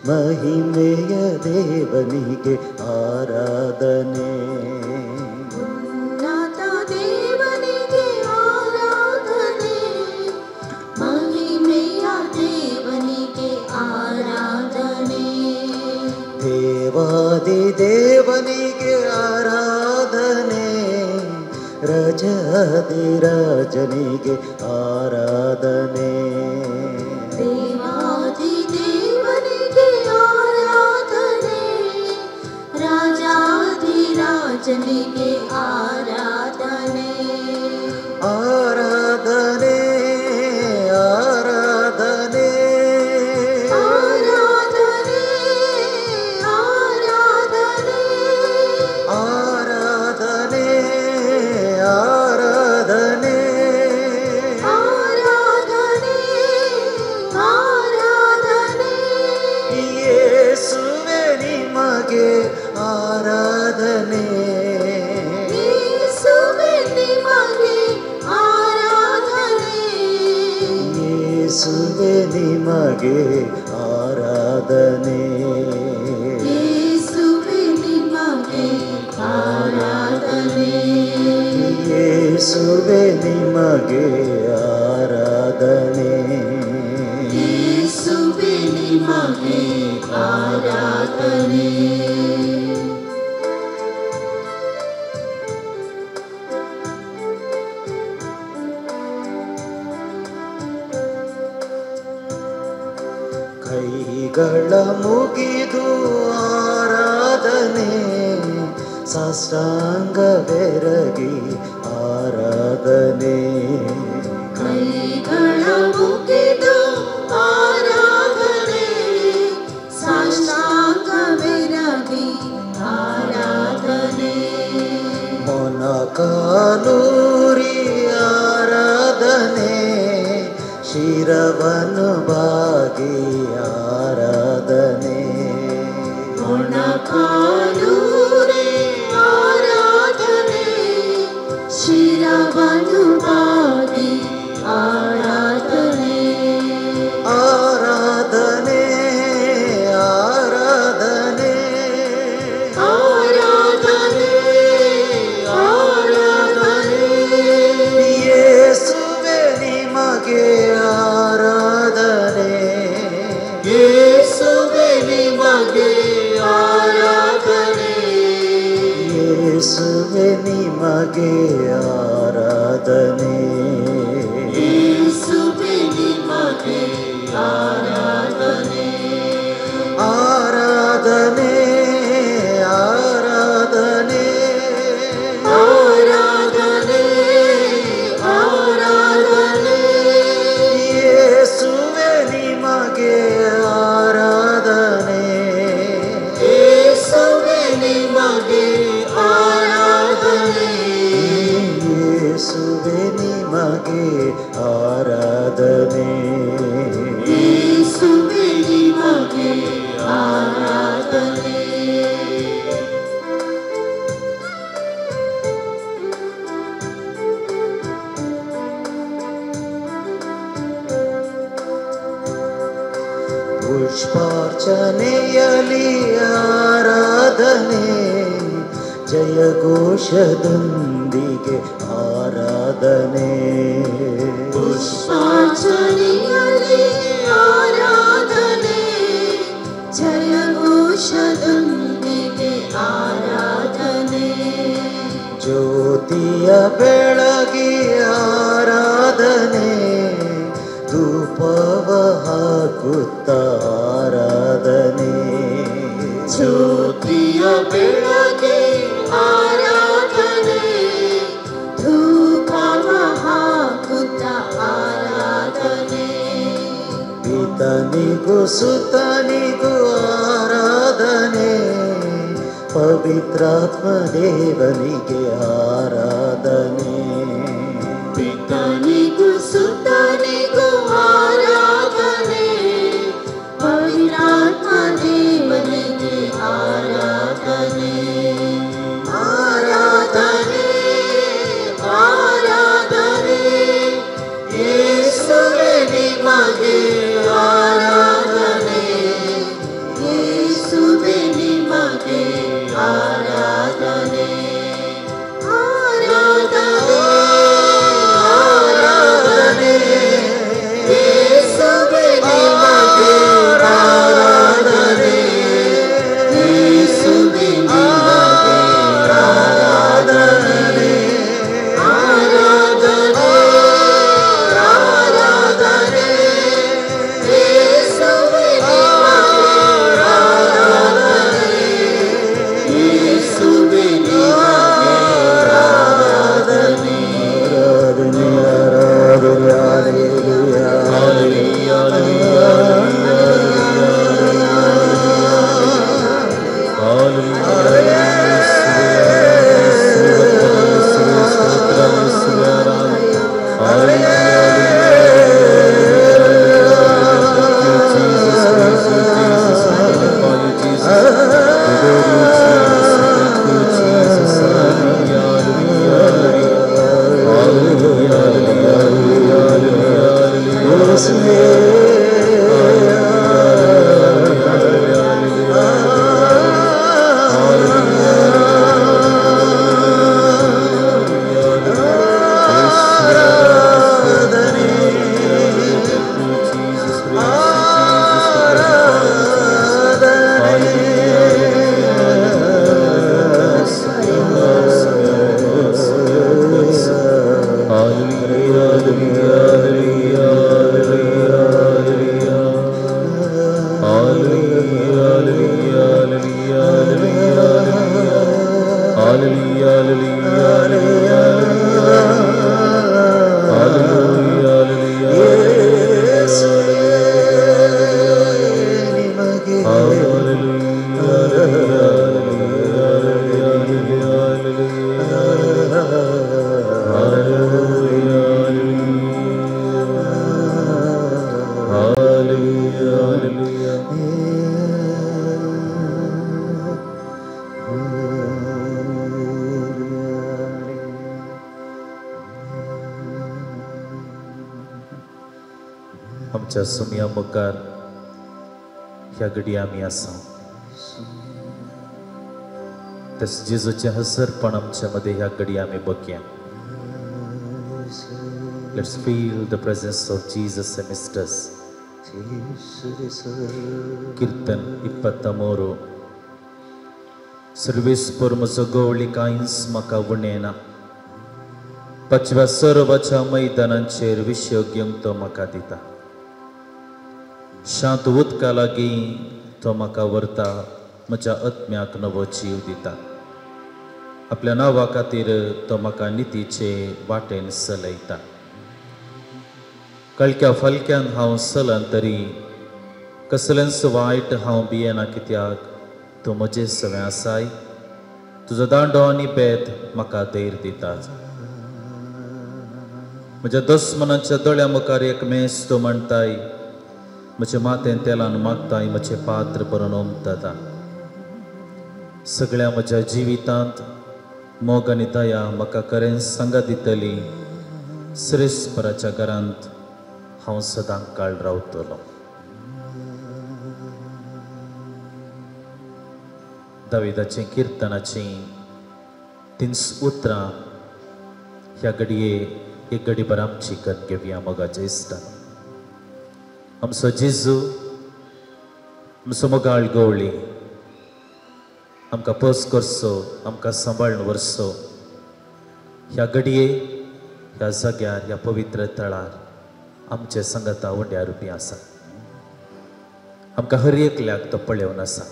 ಮಹಿಮೆಯ ದೇವನಿಗೆ ಆರಾಧನೆ. ಉನ್ನತ ದೇವನಿಗೆ ಆರಾಧನೆ, ಮಹಿಮೆಯ ದೇವನಿಗೆ ಆರಾಧನೆ. ದೇವಾದಿ ದೇವನಿಗೆ ಆರಾಧನೆ, ರಾಜಾದಿ ರಾಜನಿಗೆ ಆರಾಧನೆ. ದೇವಾದಿ ದೇವನಿಗೆ ಆರಾಧನೆ, ರಾಜಾದಿ ರಾಜನಿಗೆ ಆರಾಧನೆ. ಆರಾಧನೆ ಆರಾಧನೆ ಆರಾಧನೆ ಆರಾಧನೆ ಆರಾಧನೆ ಆರಾಧನೆ ಆರಾಧನೆ ಆರಾಧನೆ. ಯೇಸುವೆ ನಿಮಗೆ ಆರಾಧನೆ, ಯೇಸುವೆ ನಿಮಗೆ ಆರಾಧನೆ, ಯೇಸುವೆ ನಿಮಗೆ ಆರಾಧನೆ. ಯೇಸುವೆ ನಿಮಗೆ ಆರಾಧನೆ, ಯೇಸುವೆ ನಿಮಗೆ ಆರಾಧನೆ. ಯೇಸುವೆ ನಿಮಗೆ ಆರಾಧನೆ. ಕೈಗಳ ಮುಗಿದು ಆರಾಧನೆ, ಸಾಷ್ಟಾಂಗ ಬೆರಗಿ ಆರಾಧನೆ. ಕೈಗಳ ಮುಗಿದು ಆರಾಧನೆ, ಸಾಷ್ಟಾಂಗ ಬೆರಗಿ ಆರಾಧನೆ. ಮೊಣಕಾಲೂರಿ ಆರಾಧನೆ, ಶಿರವನ್ನು ಬಾಗಿ ಆರಾಧನೆ. ಮೊಣಕಾಲೂರಿ ಆರಾಧನೆ, ಶಿರವನ್ನು ಬಾಗಿ ಆರಾಧನೆ. ಆರಾಧನೆ ಆರಾಧನೆ ಆರಾಧನೆ ಆರಾಧನೆ. ಯೇಸುವೆ ನಿಮಗೆ ಆರಾಧನೆ, ಯೇಸುವೆ ನಿಮಗೆ ಆರಾಧನೆ, ಯೇಸುವೆ ನಿಮಗೆ ಆರಾಧನೆ. ಯೇಸುವೆ ನಿಮಗೆ ಆರಾಧನೆ. ಆರಾಧನೆ ಆರಾಧನೆ ಆರಾಧನೆ ಆರಾಧನೆ. ಯೇಸುವೆ ನಿಮಗೆ ಆರಾಧನೆ, ಯೇಸುವೆ ನಿಮಗೆ ಆರಾಧನೆ, ಯೇಸುವೆ ನಿಮಗೆ ಆರಾಧನೆ. ಯೇಸುವೆ ನಿಮಗೆ ಆರಾಧನೆ. ಪುಷ್ಪಾರ್ಚನೆಯಲಿ ಆರಾಧನೆ, ಜಯಘೋಷದೊಂದಿಗೆ ಆರಾಧನೆ. ಪುಷ್ಪಾರ್ಚನೆಯಲ್ಲಿ ಆರಾಧನೆ, ಜಯಘೋಷದೊಂದಿಗೆ ಆರಾಧನೆ. ಜ್ಯೋತಿಯ ಬೆಳಗಿ ಆರಾಧನೆ, ಧೂಪವ ಹಾಕುತ್ತ ಆರಾಧನೆ. ಜ್ಯೋತಿಯ ಬೆಳಗ್ಗೆ ಆರಾಧನೆ, ಧೂಪವ ಹಾಕುತ್ತ ಆರಾಧನೆ. ಪಿತನಿಗೂ ಸುತನಿಗೂ ಆರಾಧನೆ, ಪವಿತ್ರಾತ್ಮ ದೇವನಿಗೆ ಆರಾಧನೆ. ಪಿತನಿಗೂ ಸುತನಿಗೂ ಆರಾಧನೆ, ಪವಿತ್ರಾತ್ಮ ದೇವನಿಗೆ ಆರಾಧನೆ. ಆರಾಧನೆ ಆರಾಧನೆ. ಯೇಸುವೆ ನಿಮಗೆ ಆರಾಧನೆ, आमच्या सुमया मुखार ह्या घडी आमी आसा तस जेजूचे हसरपण आमच्या मध्ये ह्या घडी आमी बघया. Let's feel the presence of Jesus amidst us. कीर्तन 23 सर्वेस्पर म्हजो गवळी कांयच म्हाका उणेना. 5व्या सरोबाच्या मैदानांचेर विशय घेवंक तो म्हाका दिता. शांत उदका लागीं तो म्हाका व्हरता, म्हज्या आत्म्याक नवो जीव दिता. आपल्या नांवा खातीर तो म्हाका नितीचे वाटेन चलयता. कळक्या फलक्यान हांव चलन तरी कसलेंच वायट हांव भियेना, कित्याक तूं म्हजे सवे आसाय. तुजो दांडो आनी बेत म्हाका धैर्य दितात. म्हज्या दुस्मनांच्या दोळ्या मुखार एक मेस तूं म्हणटाय. म्हजे माथें तेलान मागताय, म्हजे पात्र बरोवन ओमतता. सगळ्या म्हज्या जिवितांत मोग आनी दया म्हाका खरें सांगा दितली. श्रेष्ठपराच्या घरांत हांव सदां काळ रावतलो. दाविदाची कीर्तनाची 3 उतरां ह्या घडये एक घडीभर आमची करून घेवया मोगाच्या इश्टान. आमचो जेजू, आमचो मोगाळ गवळी आमकां पस करचो, आमकां सांबाळून व्हरचो. ह्या घडये ह्या जाग्यार ह्या पवित्र तळार आमचे संगता उंड्या रुपी आसा. आमकां हर एकल्याक तो पळयोवन आसा.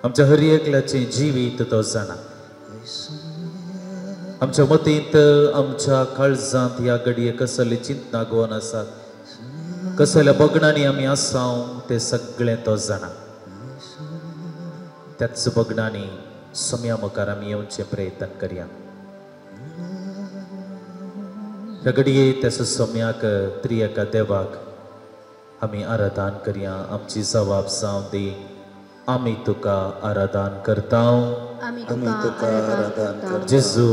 आमच्या हर एकल्याचें जिवीत तो जाणा. आमच्या मतींत आमच्या काळजांत ह्या घडये कसले चिंतना गोवन आसात, कसल्या बगणांनी आमी आसाव ते सगळें तो जाणा. त्याच बगणांनी सुमया मुखार आमी येवचे प्रयत्न करया. ह्या घडये त्या सुमयाक त्रिएका देवाक आमी आराधन करया. आमची जबाब जावं दी. आमी तुका आराधन करता. आमी तुका आराधन करता. जेजू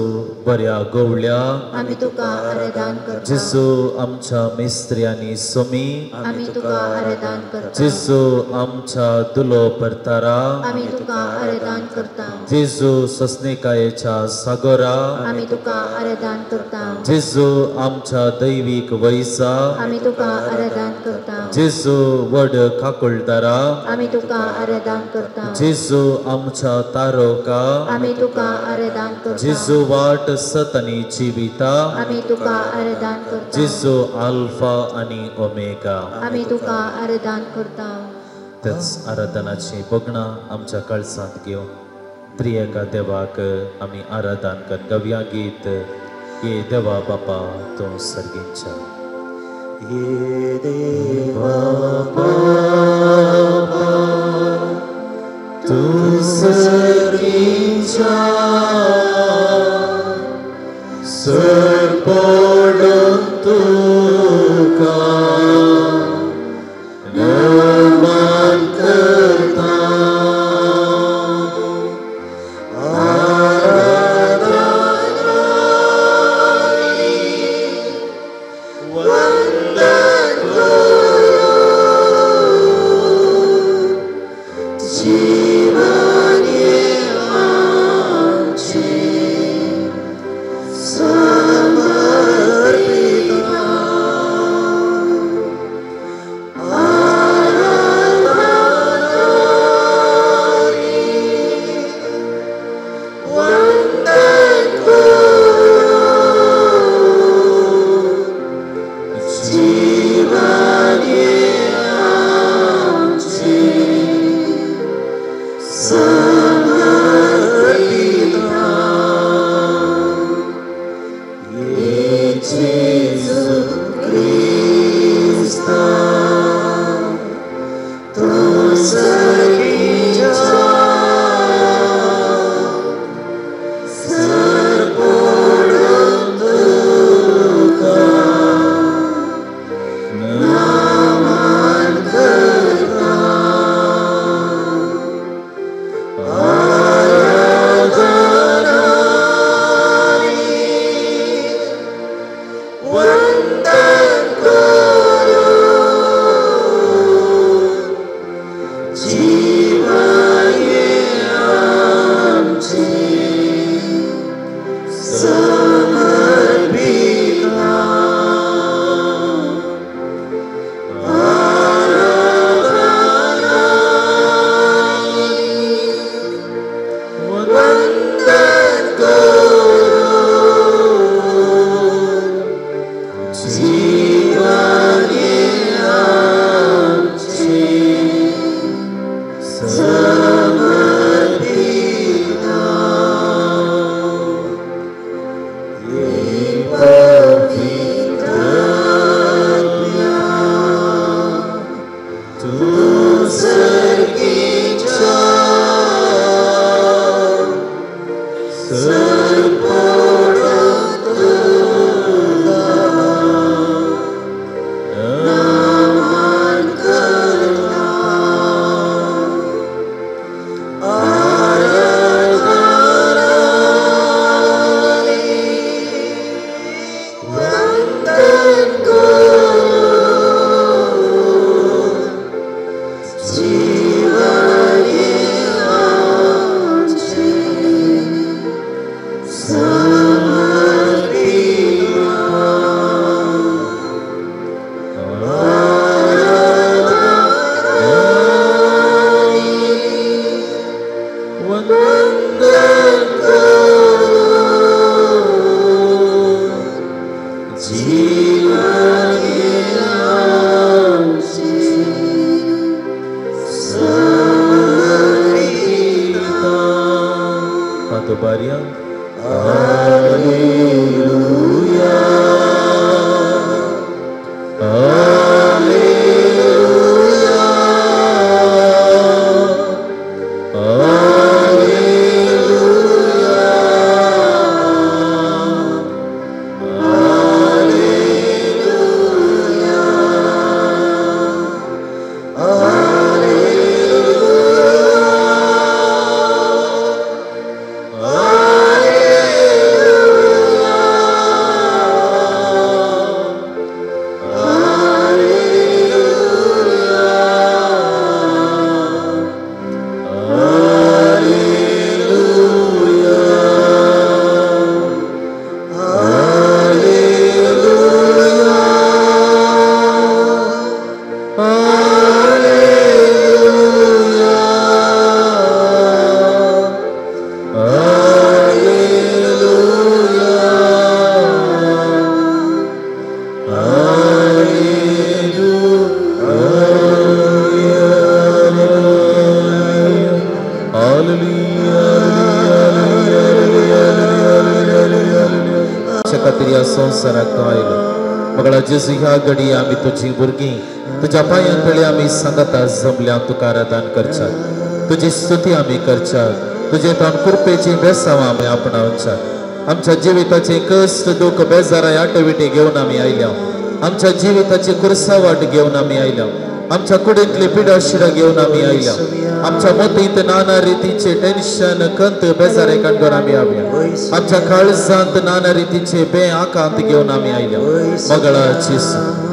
बऱ्या गवळ्या, आमी तुका आराधन करता. जेजू आमच्या मेस्त्री आनी सोमी, आमी तुका आराधन करता. जेजू आमच्या दुलो परतारा, आमी तुका आराधन करता. जेजू सस्नेकायेच्या सागोरा, आमी तुका आराधन करता. जेजू आमच्या दैवीक वैसा, आमी तुका आराधन करता. जेजू वड खाकुळदारा, आमी तुका आराधन करता. जेजू आमच्या तारोका, आमी तुका आराधन करता. जेजू वाट सत आनी जिविता, आमी तुका आराधन करता. जेजू आल्फा आनी ओमेगा. आमी तुका आराधन करता. त्याच आराधनाची बगणां आमच्या कळसांत घेवन त्रिएका देवाक आमी आराधन कर. गव्या गीत ये देवा बापा तूं सर्गींच्या. ये देवा बापा तूं सर्गींच्या, सर पडून तुका नमन करता. संवसाराक आयलो मगळा जेजू ह्या घडी आमी तुझी भुरगीं तुज्या पांयां तळी आमी सांगता जमल्या तुका आराधन करच्यात तुजी स्तुती आमी करच्यात तुजे तोंड कृपेची बेसांव आमी आपणावच्यात आमच्या जिविताचे कश्ट दुख बेजारा आटविटी घेवन आमी आयल्या आमच्या जिविताची कुरसावाट घेवन आमी आयल्या आमच्या कुडींतली पिडा शिरा घेवन आमी आयल्या आमच्या मतींत नाना रितीचे टेन्शन कंत बेजारे कांडोर आमी आयल्या आमच्या काळजांत नाना रितीचे बे आकांत घेवन आमी आयल्या मगळाची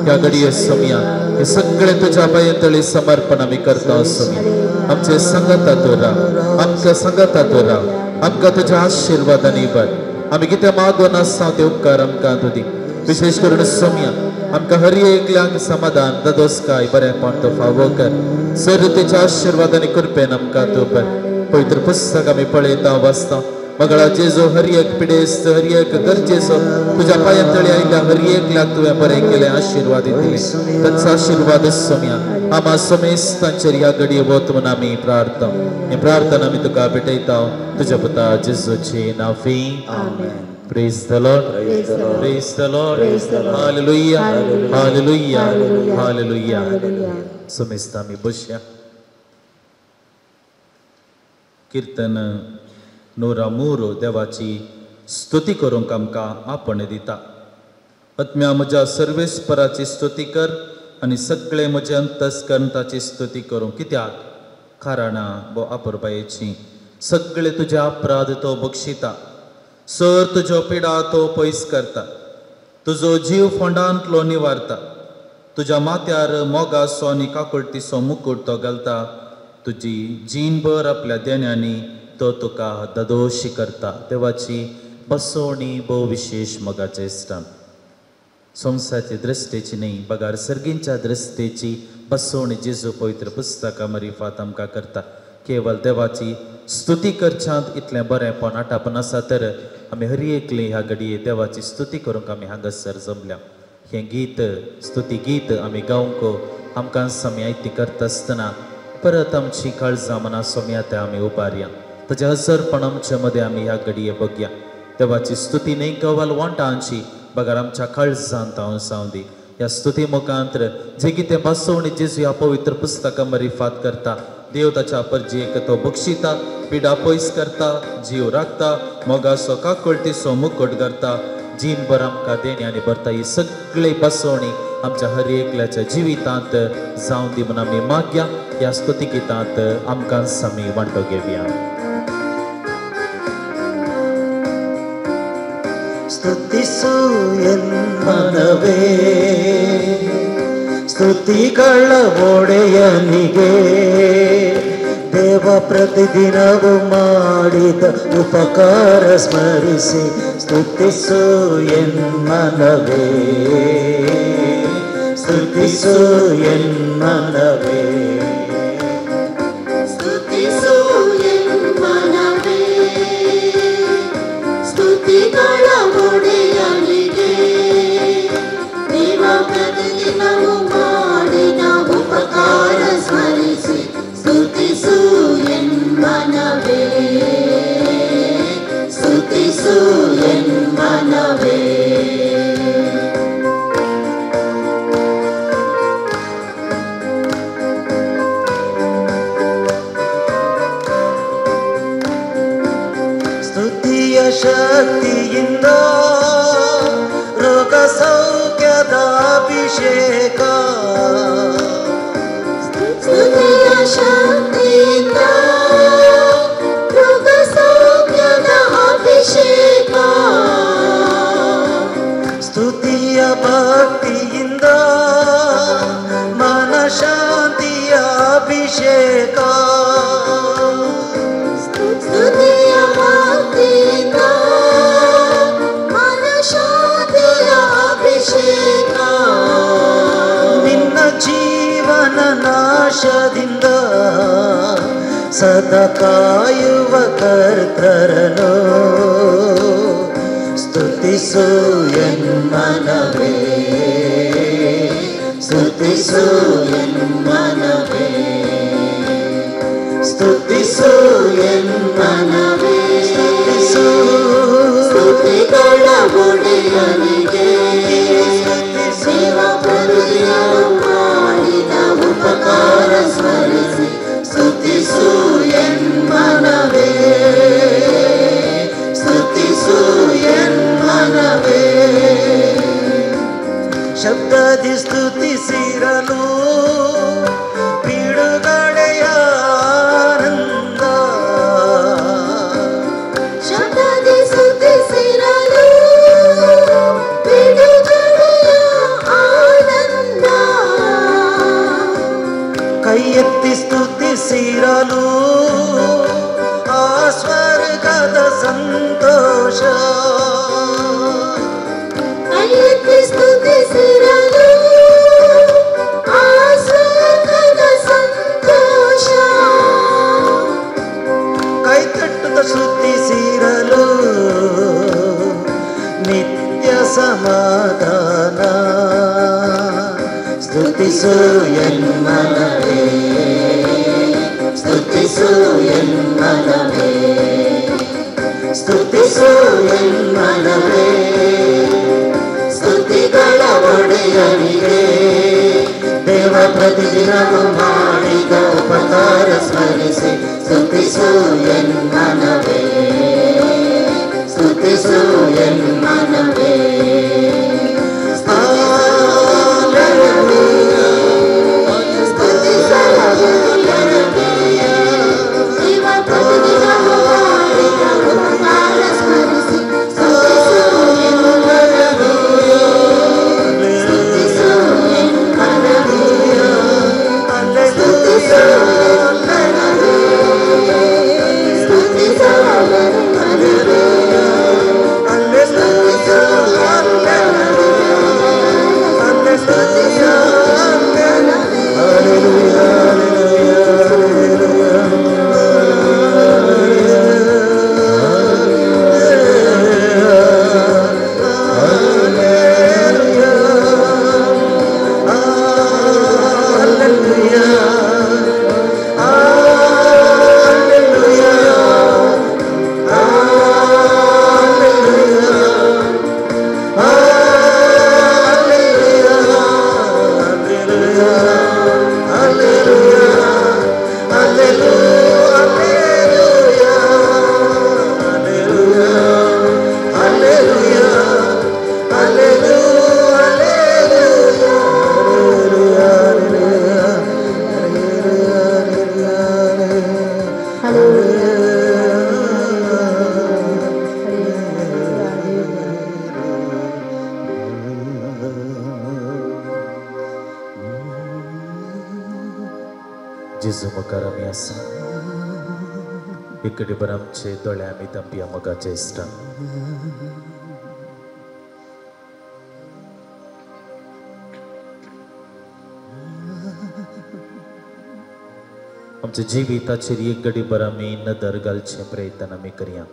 ह्या घडये समया हे सगळे तुझ्या पांयतळी समर्पण आमी करता समया आमचे संगता तूं राव आमच्या संगता तूं राव आमकां तुज्या आशिर्वादांनी भर आमी कितें मागून आसा ते उपकार आमकां तूं दी विशेष करून समया आमकां हर एकल्याक समाधान ददोसकाय बरेंपण तो फावो कर सर्तीच्या आशिर्वादांनी कृपेन आमकां तूं बर पवित्र पुस्तक आमी पळयता वाचता मगळा जेजो हर एक पिडेस्त हर एक गरजेचो तुज्या पांयतळी आयिल्ल्या हर एकल्याक तुवें बरें केलें आशिर्वादीत दिलें तांचो आशिर्वाद समया आमा समेस्तांचेर ह्या घडये वत म्हूण आमी प्रार्थना ही प्रार्थना आमी तुका भेटयता तुज्या पुता जेजूचे नांवी आमेन. Praise the Lord. Praise the Lord. Hallelujah. Hallelujah. Hallelujah. Sumista mi busya. कीर्तन 103 देवाची स्तुती करूंक आमकां आपण दिता. आत्म्या म्हज्या सर्वेस्पराची स्तुती कर आनी सगळे म्हजे अंतस्करण ताची स्तुती करूं. कित्याक कारणा बो अपुरबायेची सगळे तुजे अपराध तो बक्षिता. सर तुज्यो पिडा तो पयस करता. तुजो जीव फोंडांतलो निवारता. तुज्या माथ्यार मोगासो आनी काकुळटीचो मुकुट तो घालता. तुजी जीणभर आपल्या देण्यांनी तो तुका ददोशी करता. देवाची बसोवणी भोव विशेष मोगाचे इश्टान. संवसाराची दृश्टेची न्ही बगार सर्गींच्या दृश्टेची बसोवणी जेजू पवित्र पुस्तका मरिफात आमकां करता. केवळ देवाची स्तुती करच्यांत इतलें बरेंपण आटापण आसा तर आमी हरी एकली ह्या घडये देवाची स्तुती करूंक आमी हांगासर जमल्या. हें गीत स्तुती गीत आमी गावंक आमकां समी आयती करता आसतना परत आमची काळजां मना सोम्या ते आमी उबारया. ताचे हजरपण आमचे मदें आमी ह्या घडये बगया. देवाची स्तुती न्ही केवळ वांटांची बगार आमच्या काळजांत हांव सावंदी. ह्या स्तुती मुखांतर जे कितें बसोवणी जेजू ह्या पवित्र पुस्तका मरिफात करता देव ताच्या परजेक तो बक्षिता, पिडा पयस करता, जीव राखता, मोगासो काकुळटीचो मुकुट करता, जीणभर आमकां देण्यांनी भरता. ही सगळी बसोवणी आमच्या हर एकल्याच्या जिवितांत जावं दी म्हणून आमी मागया. ह्या स्तुती गितांत आमकां समी वांटो घेवया. ಸ್ತುತಿಸು ಎನ್ಮನವೇ ಸ್ತುತಿಗಳ ಒಡೆಯನಿಗೆ ದೇವ ಪ್ರತಿದಿನವೂ ಮಾಡಿದ ಉಪಕಾರ ಸ್ಮರಿಸಿ ಸ್ತುತಿಸು ಎನ್ಮನವೇ ಸ್ತುತಿಸು ಎನ್ಮನವೇ ಸ್ತುತಿಸು ಎನ್ಮನವೇ ಸ್ತುತಿಗಳ ಒಡೆಯನಿಗೆ ದೇವ ಪ್ರತಿದಿನವೂ ಮಾಡಿದ ಉಪಕಾರ ಸ್ಮರಿಸಿ ಸ್ತುತಿಸು ಎನ್ಮನವೇ ಸ್ತುತಿಸು ಎನ್ಮನವೇ ಸ್ತುತಿಯ ಶಕ್ತಿಯಿಂದ ರೋಗ ಸೌಖ್ಯದ ಅಭಿಷೇಕ ಸ್ತುತಿಯ ಶಕ್ತಿಯಿಂದ ರೋಗ ಸೌಖ್ಯದ ಅಭಿಷೇಕ ಸ್ತುತಿಯ ಭಕ್ತಿಯಿಂದ ಮನ ಶಾಂತಿಯ ಅಭಿಷೇಕ ಸ್ತುತಿಯ ಭಕ್ತಿಯಿಂದ ಮನ ಶಾಂತಿಯ ಅಭಿಷೇಕ ನಿನ್ನ ಜೀವನ ನಾಶದಿಂದ ಸದಾ ಕಾಯುವ ಕರ್ತರನು ಸ್ತುತಿಸು ಎನ್ಮನವೇ ಸ್ತುತಿಸು ಎನ್ಮನವೇ ಸ್ತುತಿಸು ಎನ್ಮನವೇ ಸ್ತುತಿಸು ಸ್ತುತಿಗಳ ಒಡೆಯನಿಗೆ ದೇವ ಪ್ರತಿದಿನವೂ ಮಾಡಿದ ಉಪಕಾರ ಸ್ಮರಿಸಿ ಸ್ತುತಿಸು ಎನ್ಮನವೇ ಸ್ತುತಿಸು ಎನ್ಮನವೇ ಶಬ್ದದಿ ಸ್ತುತಿಸಿರಲು ಬಿಡುಗಡೆಯ ಆನಂದ ಶಬ್ದದಿ ಸ್ತುತಿಸಿರಲು ಬಿಡುಗಡೆಯ ಆನಂದ ಕೈ ಎತ್ತಿ ಸ್ತುತಿಸಿರಲು ಆ ಸ್ವರ್ಗದ ಸಂತೋಷ ಕೈಯೆತ್ತಿ ಸ್ತುತಿಸಿರಲು ಆ ಸ್ವರ್ಗದ ಸಂತೋಷ ಕೈ ತಟ್ಟುತ್ತ ಸ್ತುತಿಸಿರಲು ನಿತ್ಯ ಸಮಾಧಾನ ಸ್ತುತಿಸು ಎನ್ಮನವೇ ಸ್ತುತಿಸು ಎನ್ಮನವೇ ಸ್ತುತಿಸು ಎನ್ಮನವೇ ಸ್ತುತಿಗಳ ಒಡೆಯನಿಗೆ ದೇವ ಪ್ರತಿದಿನವೂ ಮಾಡಿದ ಉಪಕಾರ ಸ್ಮರಿಸಿ ಸ್ತುತಿಸು ಎನ್ ಮನವೇ ಸ್ತುತಿಸು ಎನ್ ಮನವೇ जेजू मुखार आमी आसा इकडे बर आमचे दोळे आमी तांपया मोगाचे इश्टा आमच्या जिविताचेर एक घडी बर आमी नदर घालचे प्रयत्न आमी करया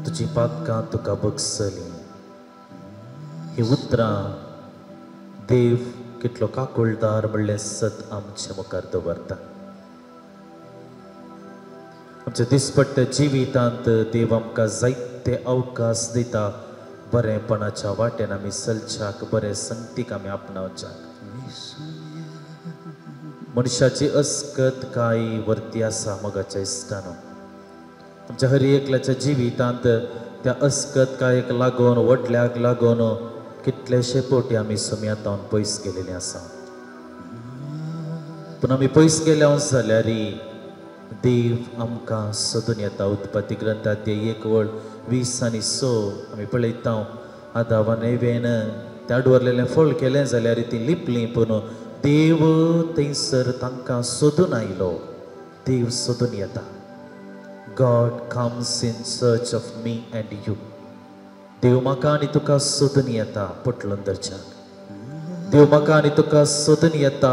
तुजी पातकां तुका बगसली ही उतरां देव कितलो काकुळदार म्हणलें सत आमच्या मुखार दवरता आमच्या दिसपट्ट्या जिवितांत देव आमकां जायते अवकाश दिता बरेपणाच्या वाटेन आमी चलच्याक बरे संगतीक आमी आपणावच्याक मनशाची अस्कत काय वर्ती आसा मोगाच्या इश्टानो आमच्या हर एकल्याच्या जिवितांत त्या अस्कत कायेक लागून वटल्याक लागून कितलेशे पोटी आमी सुम्यातावन पयस गेलेली आसा पूण आमी पयस गेल्या जाल्यार देव आमकां सोदून येता उत्पत्ती ग्रंथात ते 1:20 आमी पळयता आदावान एवेन त्या डवरलेलें फळ केलें जाल्यार ती लिपली पूण देव थंयसर तांकां सोदून आयलो देव सोदून येता God comes in search of me and you देव म्हाका आनी तुका सोदून येता पोटलंदरच्यान देव म्हाका आनी तुका सोदून येता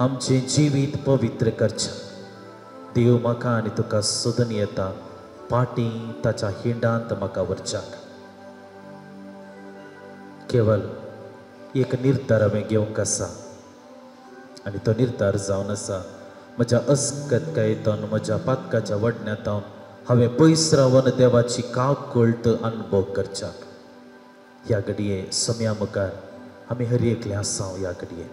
आमचें जिवीत पवित्र करच्याक देव म्हाका आनी तुका सोदून येता पाटी ताच्या हिंडांत म्हाका व्हरच्याक केवळ एक निर्धार हांवें घेवंक आसा आनी तो निर्धार जावन आसा म्हज्या अस्कतकायेंतल्यान म्हज्या पातकाच्या वडण्यांतल्यान हांवें पयस रावन देवाची काकूळट अनुभव करच्याक ह्या घडये सोम्या मुखार आमी हर एकले आसा ह्या घडये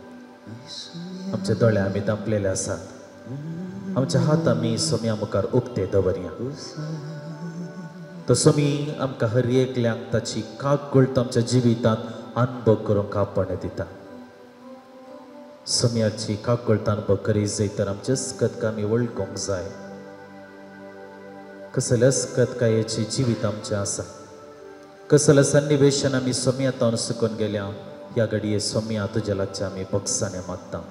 आमचे दोळे आमी धांपलेले आसात आमचे हात आमी सोम्या मुखार उक्ते दवरया तो सोमी आमकां हर एकल्याक ताची काकूळट आमच्या जिवितांत अनुभव करूंक आपण दिता सोम्याची काकूळट अनुभव करी जायतर आमचे अस्कतका आमी वळखूंक जाय कसले अस्कतकायेची जिवीत आमचें आसा कसलें सन्निवेशन आमी सोम्यातावन सुकून गेल्या ह्या घडये सोम्या तुज्या लागच्या आमी बक्षाने मागता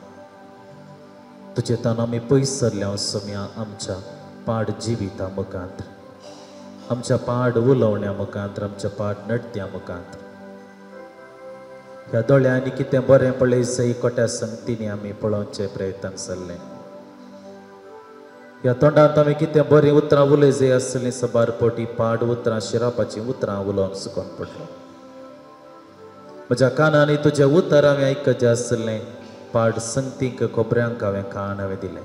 तुजे तान आमी पयस सरल्या सोम्या आमच्या पाड जिविता मुखांत आमच्या पाड उलोवण्या मुखांत आमच्या पाड नडत्या मुखांत ह्या दोळ्यांनी कितें बरें पळय सई कोट्या संगतींनी आमी पळोवचे प्रयत्न सरले ह्या तोंडांत आमी कितें बरीं उतरां उलय जाय आसलीं सबार पोटी पाड उतरां शिरापाचीं उतरां उलोवन सुकोन पडलें म्हज्या कानांनी तुजें उतर हांवें आयकचें आसलें पाड संगतींक खोबऱ्यांक हांवें कान हांवें दिलें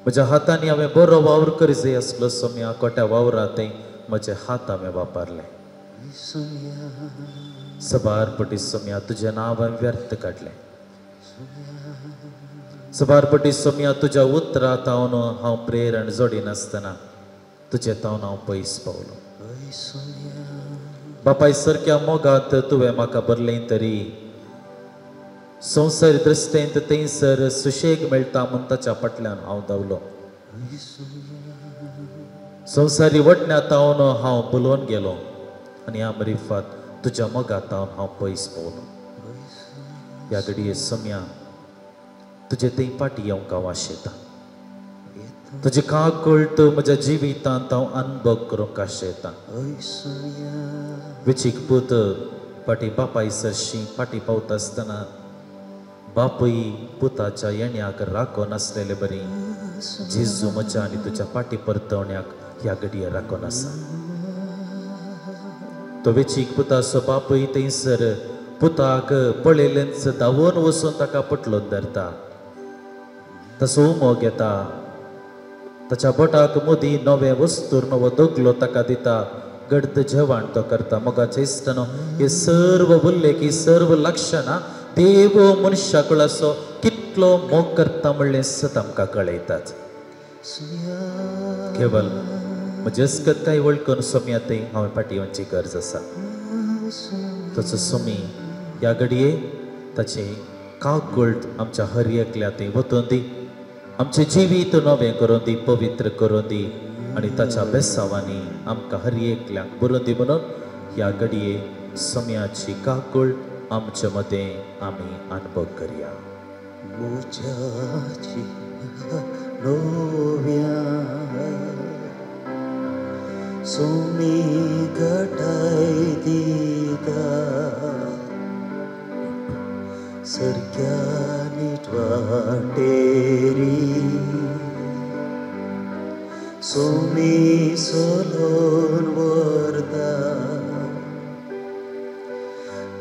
म्हज्या हातांनी हांवें बरो वावर करी जाय आसलो सोम्या कोट्या वावरांतय म्हजे हात हांवें वापरले सबार पटी सोम्या तुजें नांव हांवें व्यर्थ काडलें सबारपटी सोम्या तुझ्या उतरात हांव हांव प्रेरण जोडीन आसतना तुझे तावन हांव पयस पावलो. बापाय सारक्या मोगात तुवें म्हाका बरलें तरी संवसारी दृश्टेंत थंयसर सुशेग मेळटा म्हूण ताच्या फाटल्यान हांव धांवलो. संवसारी वटण्यात हांव बुलोवन गेलो आनी ह्या मरिफात तुज्या मोगात हांव पयस पावलो. ह्या घडये सोम्या तुजे थंय फाटी येवंक हांव आशेता. तुजे काकूळट म्हज्या जिवितांत हांव अनुभव करूंक आशेता. विचीक पूत फाटी बापाय सरशी फाटी पावता आसतना बापूय पुताच्या येण्याक राखोन आसलेले बरी जेजू म्हज्या आनी तुज्या फाटी परतवण्याक ह्या घडये राखोन आसा. तो वेचीक पुताचो बापूय थंयसर पुताक पळयलेंच धांवून वचून ताका पटलोन धरता. तसो उमो घेता. ताच्या बोटाक मदीं नवे वस्तूर नवो दोगलो ताका दिता. गडद जेवण तो करता. मोगाचे इश्टनो हे सर्व उल्लेख ही सर्व लक्षणां देव मनशा कुळाचो कितलो मोग करता म्हणलें सत आमकां कळयतात. केवल म्हजे अस्कताय वळखून सोम्या थंय हांवें फाटी येवची गरज आसा. ताचो सोमी ह्या घडये ताचे काकूळट आमच्या हर एकल्या थंय वचून दी. आमचें जिवीत नवें करून दी, पवित्र करून दी आनी ताच्या बेसांवांनी आमकां हर एकल्याक बरोवन दी म्हणून ह्या घडये सोम्याची काकूळ आमचे मदें आमी अनुभव करया. मुझाची नोव्या सोमी घटाय दिता सरक्या निटवाटेरी सोमी सोलोन वरता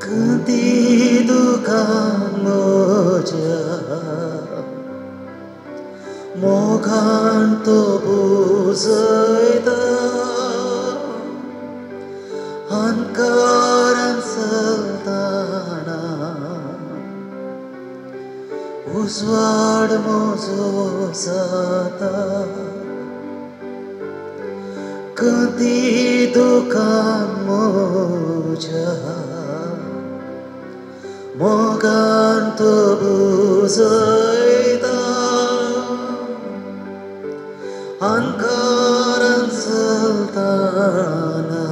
कधी दुकान मोजा मोगान तो बुजयता अनकारान चलताना उजवाड मोजो जाता कधी दुकान मोजा मोगान तो बुजयता अनकारान चलताना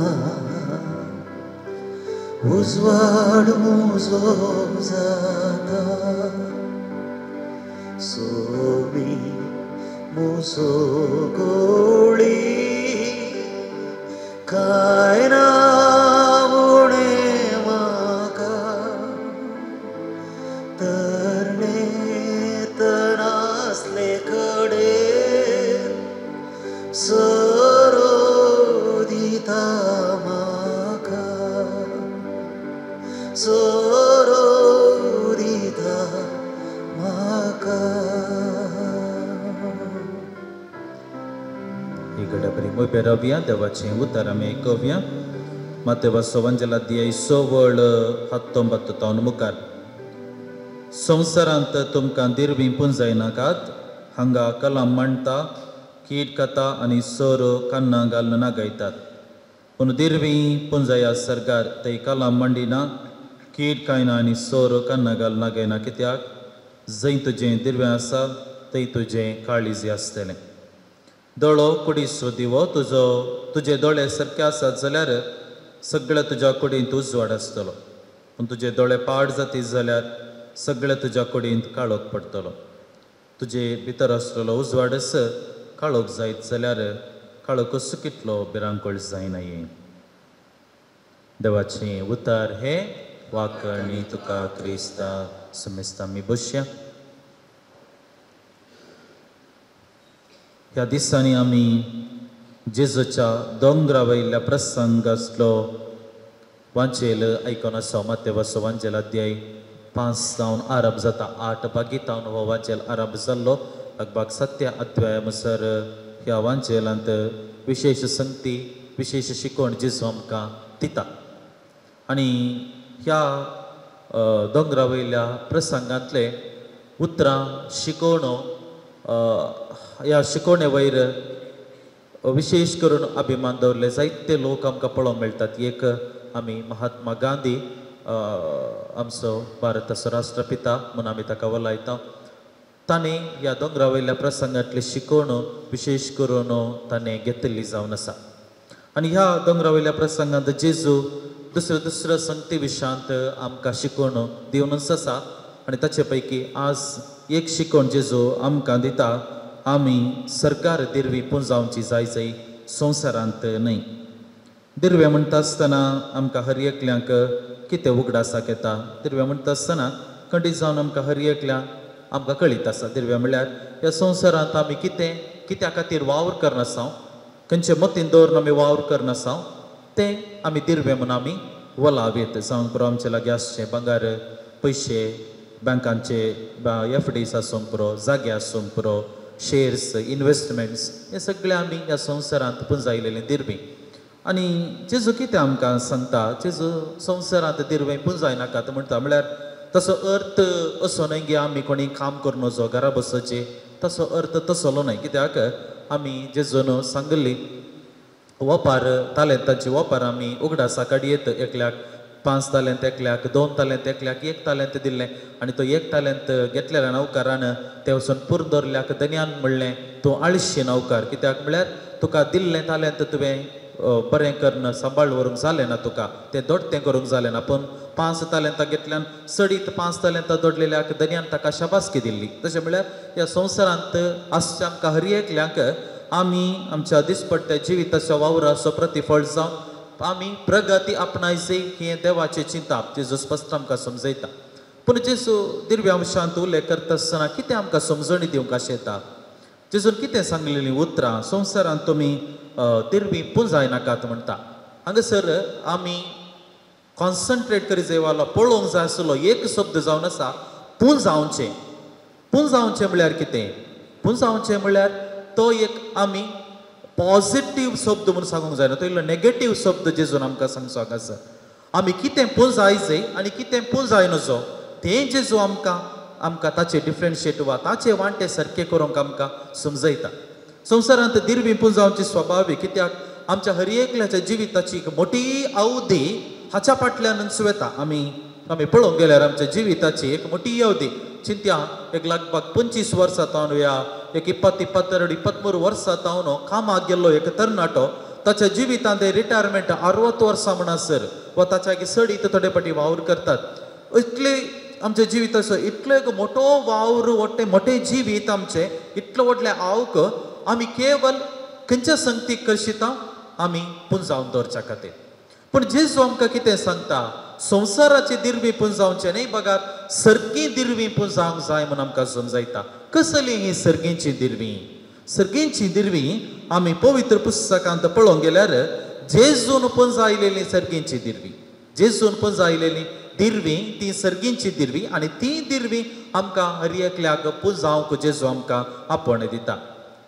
उजवाड मोजो जाता सोमी मोसो गोळी काय ना उणे म्हाका तरणे तनासले कडेन सरो दिता म्हाका सरो दिता म्हाका. इकडे बरी मुबे रवया देवाचें उतर आमी आयकवया. मातेवाचो वंजलाध्याय 16:19 मुखार. संवसारांत तुमकां दिरवीं पुंजय नाकात. हांगा कलाम म्हणटा कीट खाता आनी सोरो कान्ना घालून नागयतात. पूण दिरवीं पुंजया सरकार थंय कलाम मंडिना कीट खायना आनी सोरो कान्ना घालून नागयना. कित्याक जंय तुजें दिरवें आसा थंय तुजें काळीज आसतलें. दोळो कुडीचो दिवो तुजे दोळे सारके आसात जाल्यार सगळ्या तुज्या कुडींत उजवाड आसतलो. पूण तुजे दोळे पाड जातीत जाल्यार सगळ्या तुज्या कुडींत काळोख पडटलो. तुजे भितर आसलेलो उजवाड काळोख जायत जाल्यार काळोख कसो कितलो भिरांकूळ जायनाये. देवाचें उतर हे वाकणी तुका क्रिस्ता समेस्ता आमी बसया. ह्या दिसांनी आमी जेजूच्या दोंगरा वयल्या प्रसंग आसलो वांचेल आयकोन आसा. मातेवाचो वांचेल अध्याय 5 जावन आरंभ जाता. 8 भागीतावन हो वांचेल आरंभ जाल्लो. लगभग 7 अध्याय म्हणसर ह्या वांचेलांत विशेष संगती विशेष शिकवण जेजू आमकां दिता. आनी ह्या दोंगरा वयल्या प्रसंगांतले उतरां शिकवणो ह्या शिकवणे वयर विशेष करून अभिमान दवरले जायते लोक आमकां पळोवंक मेळटात. एक आमी महात्मा गांधी आमचो भारताचो राष्ट्रपिता म्हणून आमी ताका वलायता. ताणें ह्या दोंगरा वयल्या प्रसंगांतली शिकवणो विशेष करून ताणें घेतिल्ली जावन आसा. आनी ह्या दोंगरा वयल्या प्रसंगांत जेजू दुसऱ्या संगती विशयांत आमकां शिकवणो दिवनूच आसा. आनी ताचे पैकी आज एक शिकवण जेजू आमकां दिता. आमी सरकार दिरवी पुंजावची जाय संवसारांत न्हय. दिरवे म्हणटा आसतना आमकां हर एकल्यांक कितें उगडासाक येता. दिरवे म्हणटा आसतना खंडीत जावन आमकां हर एकल्यांक आमकां कळीत आसा. दिरवे म्हणल्यार ह्या संवसारांत आमी कित्या खातीर वावर करनासाव, खंयचे मतीन दवरून आमी वावर करनासाव तें आमी दिरवे म्हणून आमी वलावीत. जावं पुरो आमचे लागीं आसचें भांगार, पयशे, बँकांचे FDs आसूंक पुरो, जागे आसूंक पुरो, शेअर्स, इन्वेस्टमेंट्स, हे सगळे आमी ह्या संवसारांत पुंजायलेले दिरवी. आनी जेजू कितें आमकां सांगता, जेजू संवसारांत दिरवे पुंजाय नाकात म्हणटा. म्हळ्यार तसो अर्थ असो न्हय की आमी कोणी काम करून वचो घरा बसोचे, तसो अर्थ तसलो न्हय. कित्याक आमी जेजून सांगली वपार तालेंताची वपार आमी उगडासा काडयेत. एकल्याक 5 तालेंत, एकल्याक 2 तालेंत, एकल्याक 1 तालेंत दिल्लें. आनी तो 1 तालेंत घेतलेल्या नौकारान ते वचून पुरदोरल्याक धन्यान म्हणलें तूं आळशी नौकार. कित्याक म्हळ्यार तुका दिल्लें तालेंत तुवें बरें करून सांबाळ व्हरूंक जालें ना, तुका तें दोडतें करूंक जालें ना. पूण 5 तालेंतां घेतल्यान सडीत 5 तालेंतां दोडलेल्याक धन्यान ताका शाबासकी दिल्ली. तशें म्हळ्यार ह्या संवसारांत आसच्या आमकां हर एकल्यांक आमी आमच्या दिसपट्ट्या जिविताच्या वावराचो प्रतिफळ जावन आमी प्रगती आपणायची ही देवाची चिंता जेजू स्पश्ट आमकां समजयता. पूण जेजू दिरव्या विशयांत उल्लेख करता आसतना कितें आमकां समजणी दिवंक आशेता. जेजून कितें सांगलेलीं उतरां संवसारांत तुमी दिरवी पुंजाय नाकात म्हणटा. हांगासर आमी कॉन्सन्ट्रेट करी जायवालो पळोवंक जाय आसलो एक शब्द जावन आसा पुंजावचें. पुंजावचें म्हळ्यार कितें? पुंजावचें म्हळ्यार तो एक आमी पॉझिटीव शब्द म्हणून सांगूंक जायना, तो इल्लो नेगेटीव शब्द जेजून आमकां सांगचो आसा. आमी कितें पुंजायचें आनी कितें पुंजाय नजो तें जेजू आमकां ताचे डिफरन्शिएट वा ताचे वांटे सारके करूंक आमकां समजयता. संवसारांत दिरवी पुंजावची स्वाभावीक, कित्याक आमच्या हर एकल्याच्या जिविताची एक मोठी अवधी हाच्या फाटल्यानच वता. आमी पळोवंक गेल्यार आमच्या जिविताची एक मोठी अवधी चिंत्या एक लागभग 25 वर्सां तावन या एक 22-23 वर्सां तावन कामाक गेल्लो एक तरणाटो ताच्या जिवितांत रिटायरमेंट 60 वर्सां म्हणसर वा ताच्या सडीत थोडे फाटी वावर करतात. इतले आमच्या जिविताचो इतलो एक मोठो वावर वट्टे मोठे जिवीत आमचे इतलो व्हडले आवक आमी केवल खंयच्या संगतीक करशिता आमी पुंजावन दवरच्या खातीर. पूण जेजू आमकां कितें सांगता, संवसाराची दिरवी पुंजावचें न्हय, बगात सर्गी दिरवी पुंजावंक जाय म्हणून आमकां समजयता. कसली ही सर्गींची दिरवी? सर्गींची दिरवी आमी पवित्र पुस्तकांत पळोवंक गेल्यार जेजून पुंजायलेली सर्गींची दिरवी, जेजून पुंजायलेली दिरवी ती सर्गींची दिरवी. आनी ती दिरवी आमकां हर एकल्याक पुंजावंक जेजू आमकां आपण दिता.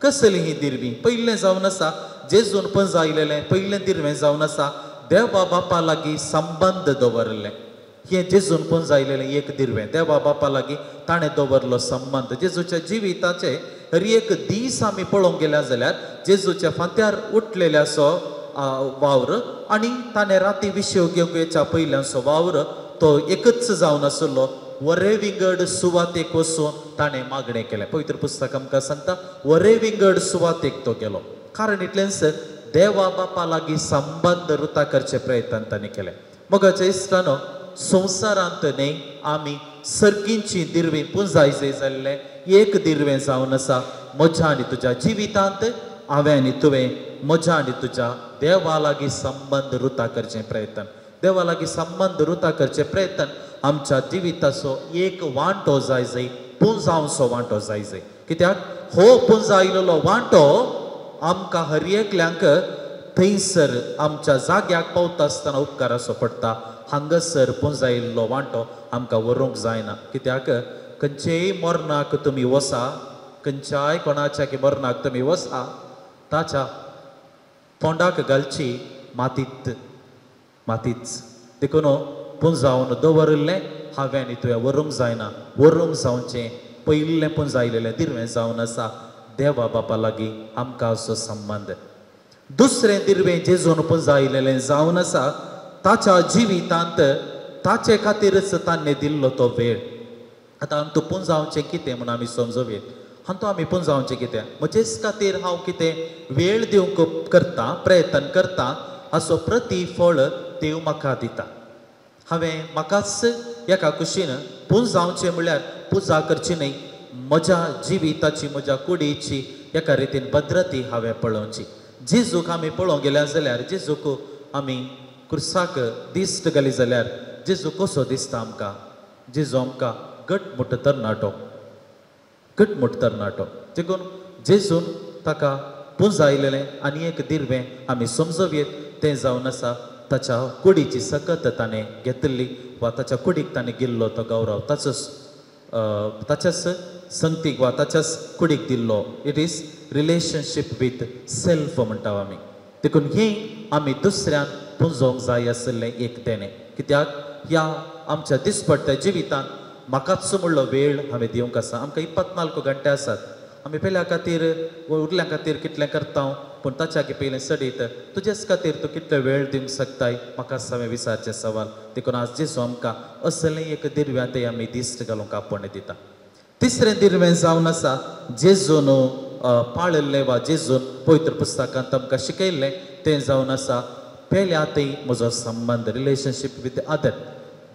कसली ही दिरवी? पयलें जावन आसा जेजून पुंजायलेलें पयलें दिरवें जावन आसा देवा बापा लागीं संबंध दवरलें. हें जेजून पुंजायलेलें एक दिरवें. देवा बापा लागीं ताणें दवरलो संबंध. जेजूच्या जिविताचे हर एक दीस आमी पळोवंक गेल्या जाल्यार जेजूच्या फांत्यार उठलेल्याचो वावर आनी ताणें राती विशेव घेवच्या पयल्याचो वावर तो एकच जावन आसलो. वरे विंगड सुवातेक वचून ताणें मागणें केलें. पवित्र पुस्तक आमकां सांगता वरे विंगड सुवातेक तो गेलो. कारण इतलेंच देवा बापा लागीं संबंध रुता करचे प्रयत्न ताणें केले. मोगाच्या इश्टानो, संवसारांत न्ही आमी सर्गींची दिरवी पुंजाय जाल्लें एक दिरवें जावन आसा म्हज्या आनी तुज्या जिवितांत. हांवें आनी तुवें म्हज्या आनी तुज्या देवा लागीं संबंध रुता करचे प्रयत्न, देवा लागीं संबंध रुता करचे प्रयत्न आमच्या जिविताचो एक वांटो जाय, पुंजावचो वांटो जाय. कित्याक हो पुंजायलेलो वांटो आमकां हर एकल्यांक थंयसर आमच्या जाग्याक पावता आसतना उपकाराचो पडटा. हांगासर पुंजायल्लो वांटो आमकां व्हरूंक जायना. कित्याक खंयचेय मरणाक तुमी वसा, खंयच्याय कोणाच्या मरणाक तुमी वसा, ताच्या तोंडाक घालची मातीच. देखून पुंजावन दवरलें हांवें आनी तुवें व्हरूंक जायना. व्हरूंक जावचें पयिल्लें पुंजायलेलें दिर्वें जावन आसा देवा बापा लागीं आमकां असो संबंद. दुसरें दिर्वें जेजून पुंजायलेलें जावन आसा ताच्या जिवितांत ताचे खातीरच ताणें दिल्लो तो वेळ. आतां आमी तूं पुंजावचें कितें म्हूण आमी समजोवेत. हांव आमी पुंजावचें कितें म्हजेच खातीर हांव कितें वेळ दिवंक करता प्रयत्न करता असो प्रतिफळ देव म्हाका दिता. हांवें म्हाकाच एका कुशीन पुंजावचें म्हळ्यार पुजा करची न्ही, म्हज्या जिविताची म्हज्या कुडीची एका रितीन भद्रती हांवें पळोवची. जेजूक आमी पळोवंक गेल्यार जाल्यार जेजूक आमी क्रुसाक दिश्ट घाली जाल्यार जेजू कसो दिसता आमकां. जेजू आमकां घटमूट तरणाटो देखून जेजून ताका पुंजायलेलें आनी एक दिर्वें आमी समजोवेत तें जावन आसा ताच्या कुडीची सकत ताणें घेतली वा ताच्या कुडीक ताणें गेल्लो तो गौरव ताच्याच संगतीक वा ताच्याच कुडीक दिल्लो. It is relationship with self म्हणटा आमी. देखून हें आमी दुसऱ्यान पुंजोवंक जाय आसलें एक तेणें. कित्याक ह्या आमच्या दिसपट्ट्या जिवितांत म्हाकाच म्हणलो वेळ हांवें दिवंक आसा. आमकां 24 घंटे आसात. आमी पेल्या खातीर उरल्या खातीर कितलें करता पूण ताच्या पयलें सडीत तुजेच खातीर तूं कितलो वेळ दिवंक शकताय म्हाकाच हांवें विचारचें सवाल. देखून आज जेजू आमकां असलें एक दिर्व्यां आमी दिश्ट घालूंक आपण दिता. तिसरें दिर्वें जावन आसा जेजून पाळिल्लें वा जेजून पवित्र पुस्तकांत आमकां शिकयल्लें तें जावन आसा पेल्यातय म्हजो संबंद रिलेशनशीप विथ अदर.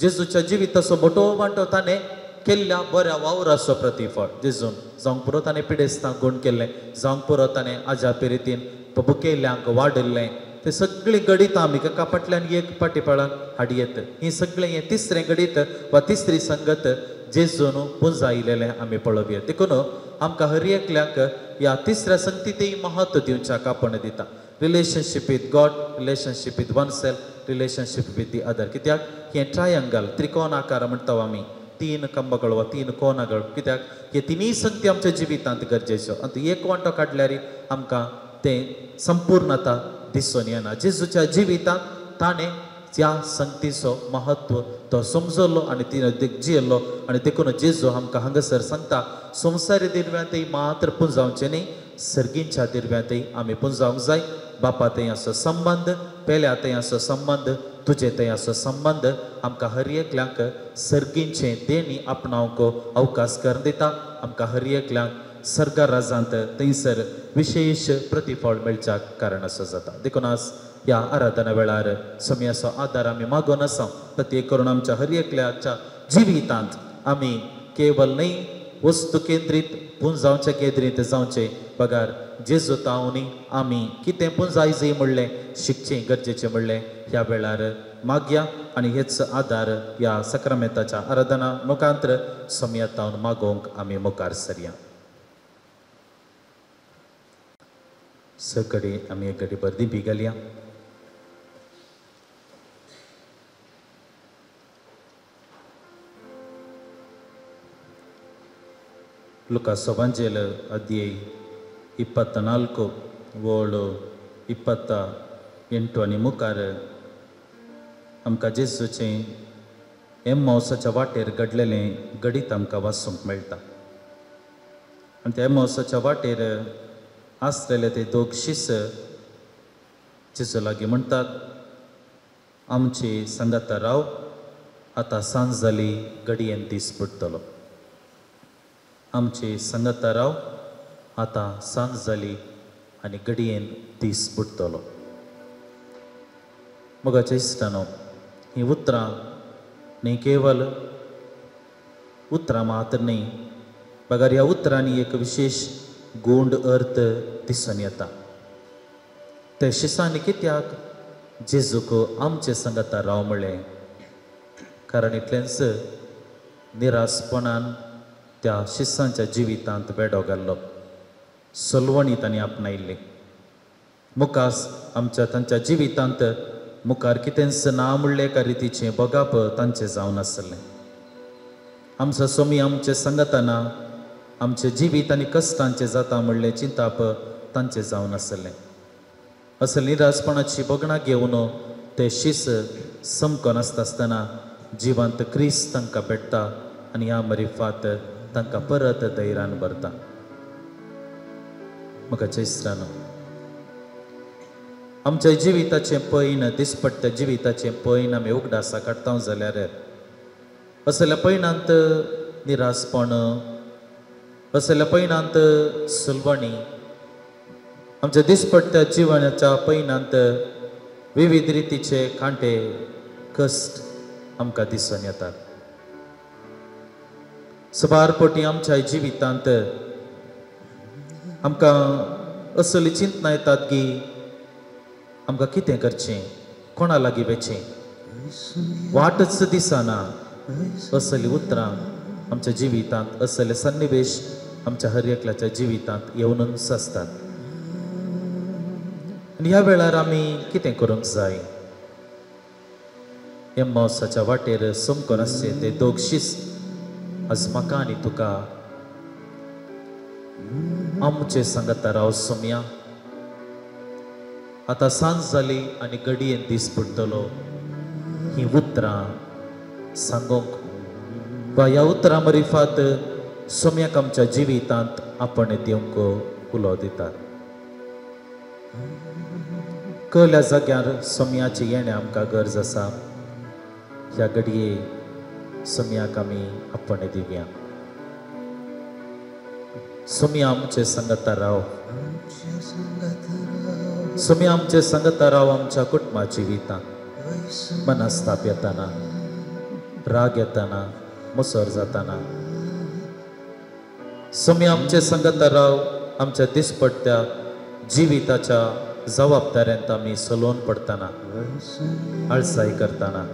जेजूच्या जिविताचो मोठो वांटो ताणें केल्ल्या बऱ्या वावराचो प्रतिफळ. जेजून जावंक पुरो ताणें पिडेस्तांक गूण केल्लें, जावंक पुरो ताणें आज्या पिरितीन बुकेल्ल्यांक वाडिल्लें, तें सगळीं गणितां आमी एका फाटल्यान एक पाटीपळान हाडयेत. ही सगळें हें तिसरें गणित वा तिसरी संगत जेजून पुंजायलेलें आमी पळोवया. देखून आमकां हर एकल्याक ह्या तिसऱ्या संगतीतय महत्व दिवच्याक आपण दिता. Relationship with God, relationship with one self, relationship with the other. कित्याक हें ट्रायंगल त्रिकोणाकार म्हणटा आमी, 3 कंबगळ वा 3 कोनागळ. कित्याक हे तिनूय संगती आमच्या जिवितांत गरजेच्यो. आनी एक वांटो काडल्यार आमकां तें संपूर्णता दिसून येना. जेजूच्या जिवितांत ताणें त्या संगतीचो महत्व तो समजलो आनी तिणें जियेलो. आनी देखून जेजू आमकां हांगासर सांगता संवसारी दिर्व्यांतय मात्र पुंजावचें न्ही, सर्गींच्या दिर्व्यांतय आमी पुंजावंक जाय. बापा थंय असो संबंद, पेल्या थंय असो संबंद, तुजे थंय असो संबंद आमकां हर एकल्यांक सर्गींचें देणी आपणावंक अवकाश करून दिता. आमकां हर एकल्यांक सर्गा राजांत थंयसर विशेश प्रतिफळ मेळच्याक कारण असो जाता. देखून आज ह्या आराधना वेळार समयाचो आदार आमी मागोन आसा. प्रत्येक करून आमच्या हर एकल्याच्या जिवितांत आमी केवल न्ही वस्तू केंद्रीत पुंजावचे केंद्रीत जावचे बगार जेजू तावनी आमी कितें पुंजाय जाय म्हणलें शिकचें गरजेचें म्हणलें ह्या वेळार मागया. आनी हेच आदार ह्या सक्रामेंताच्या आराधना मुखांतर समयात तावन मागोवंक आमी मुखार सरया. सकडी आमी एक घडी भर दिपी घालया. ಲುಕಾಸ್ ಎವಾಂಜೆಲ್ ಅಧ್ಯಾಯ 24 ಓಳು 28 आनी मुखार आमकां जेजूचें एम्माउसाच्या वाटेर घडलेलें गडीत आमकां वाचूंक मेळटा. आनी त्या एम्माउसाच्या वाटेर आसलेले ते 2 शिस जेजू लागीं म्हणटात, आमची संगता राव, आतां सांज जाली, घडयेन दीस बुडटलो. आमची संगता राव, आतां सांज जाली आनी घडयेन दीस बुडटलो. मोगाच्या इश्टानो, ही उतरां न्ही केवल उतरां मात्र न्ही, बगार ह्या उतरांनी एक विशेश गूंड अर्थ दिसून येता. ते शिसांनी कित्याक जेजूक आमचे संगता राव म्हणलें? कारण इतलेंच निरासपणान त्या शिसांच्या जिवितांत वेडो घाल्लो, सोलवणी तांणी आपणायल्ली. मुखास आमच्या तांच्या जिवितांत मुखार कितेंच ना म्हणलें एका रितीचें बगाप तांचें जावन आसलें. आमचो सोमी आमचे संगताना आमचे जिवीत आनी कश्टांचें जाता म्हणलें चिंताप तांचें जावन आसलें. असले निरासपणाची बगणां घेवन ते शीस समको नासता आसतना जिवंत क्रिस्त तांकां भेटता आनी ह्या मरिफात तांकां परत धैर्यान भरता. म्हाका चैत्रानो, आमच्या जिविताचें पैन, दिसपट्ट्या जिविताचें पैन आमी उगडासा काडटा जाल्यार असल्या पैनांत निरासपण, असल्या पैनांत सुलवणी, आमच्या दिसपट्ट्या जिवनाच्या पैनांत विविध रितीचे कांटे, कश्ट आमकां दिसून येतात. सबारपटी आमच्या जिवितांत आमकां असली चिंतना येतात की आमकां कितें करचें, कोणा लागीं वचचें, वाटच दिसना. असली उतरां आमच्या जिवितांत, असले सन्निवेश आमच्या हर एकल्याच्या जिवितांत येवनूच आसतात. आनी ह्या वेळार आमी कितें करूंक जाय? एम्माउसाच्या वाटेर समकोन आसचे ते दोग शिस्त आज म्हाका आनी तुका आमचे सांगता राव सोम्या. आतां सांज जाली आनी घडयेन दीस पडटलो. ही उतरां सांगूंक वा ह्या उतरां मरिफात सोम्याक आमच्या जिवितांत आपण दिवंक उलो दितात. कळल्या जाग्यार सोम्याचे येणे आमकां गरज आसा. ह्या घडये सोम्याक आमी आपण दिवया. सोम्या आमचे सांगता राव, सोम्या आमचे सांगता राव आमच्या कुटुंबाची जिवितांत मनस्ताप येताना, राग येताना, मुसर जाताना. सोम्या आमचे सांगता राव आमच्या दिसपट्ट्या जिविताच्या जबाबदाऱ्यांत आमी सलोवन पडताना, आळसाई करताना.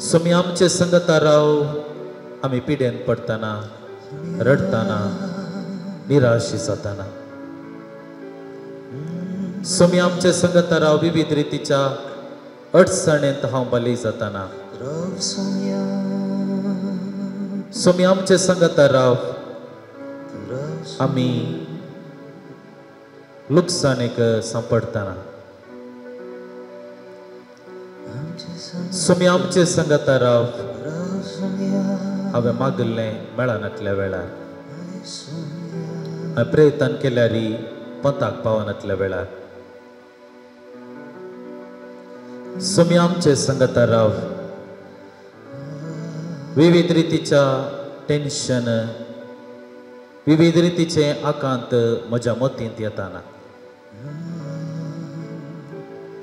सोम्या आमचे सांगता राव आमी पिडेन पडताना, रडताना, निराशी जाताना. सोम्या आमचे सांगता राव विविध रितीच्या अडचणेंत हांव बली जाताना. सोम्या आमचे सांगता राव आमी लुकसाणेक सांपडताना. सोम्या आमचे सांगता राव हांवें मागल्लें मेळनातल्या वेळार, हांवें प्रयत्न केल्यारी पंताक पावनातल्या वेळार. सोम्या आमचे सांगता राव विविध रितीच्या टेन्शन, विविध रितीचे आकांत म्हज्या मतींत येताना.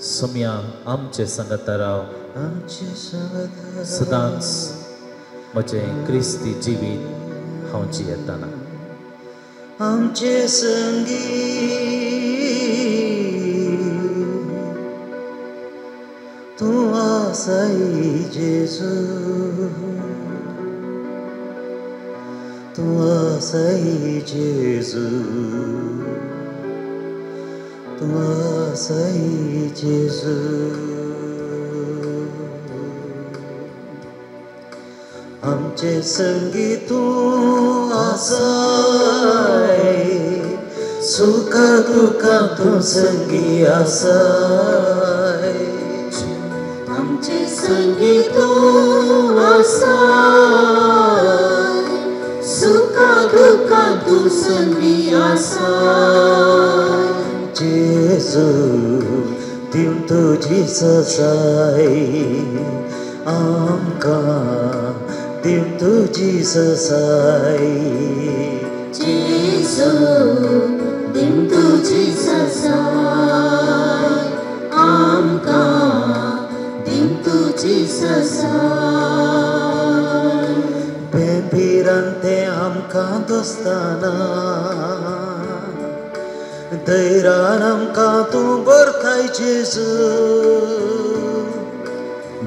सोम्या आमचे सांगता राव सदांच म्हजें क्रिस्ती जिवीत हांव जियेताना. आमचे संगी तूं आसाई जेजू, तूं आसाई जेजू, तूं आसाई जेजू. आमचे संगी तूं आसाय, सुख दुखा तूं संगी आसाय. आमचे संगी तूं आसाय, सुखा दुखा तूं संगी आसाय. जेजू दिम तुजी ससाय, आमकां दिम तुजी ससाय. जेजू दिम तुजी ससाय, आमकां दिम तुजी ससाय. बेंबिरांते आमकां दोस्ताना, धैर्यान आमकां तूं भरताय जेजू.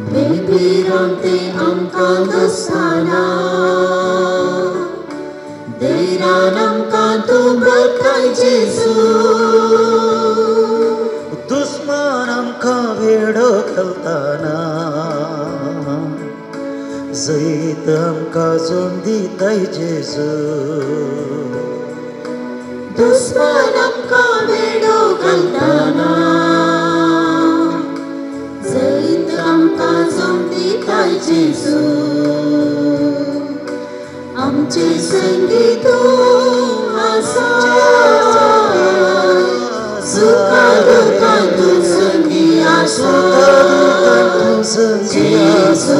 बेंबिरांते आमकां दोस्ताना, धैर्यान आमकां तूं भरताय जेजू. दुस्मान आमकां वेडो घालताना, जैत आमकां जोड दिताय जेजू. दुस्मान आमकां वेडो घालताना, जैत आमकां जोड दिता बरखाय जेजू आमचे संगी तू आसा सुखा दुःखात तू संगी आसा जेजू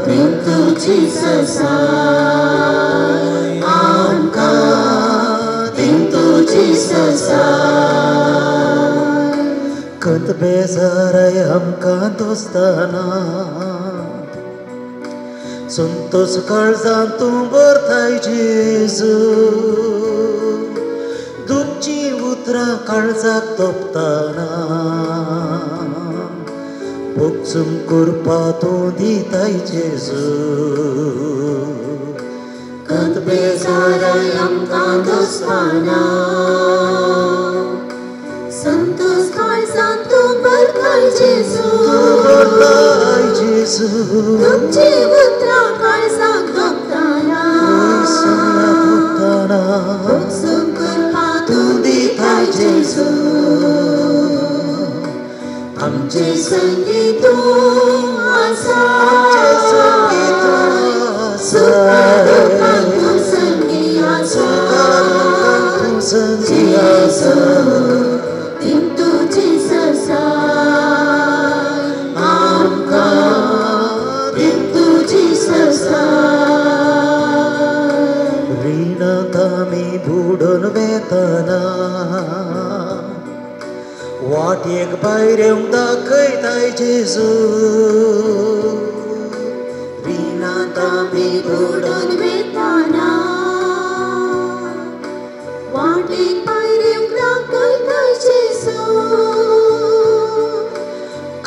दिन तुझी ससाय आमकां दिन तुझी ससाय कत बेजाराय आमकां दोस्ताना संतोष काळजांत तूं भरताय जेजू दुखची उतरां काळजाक तोपताना भोगसून करपा तूं दिताय जेजू कत बेजाराय आमकां दोस्ताना संतोष काळजांत तूं भरताय जेजू भरताय जेजू तुमची उतरां काळजाक तोपताना भोगसून करपा तूं दिताय जेजू आमचे संगी तूं आसा सुखा दुःखात तूं संगी आसा जेजू दिन तुझी ससाय आमकां दिन तुझी ससाय रिणांत आमी बुडून वेताना वाटेक भायर येवंक दाखयताय जेजू रिणांत आमी बुडून वेताना वाटेक भायर येवंक दाखयताय जेजू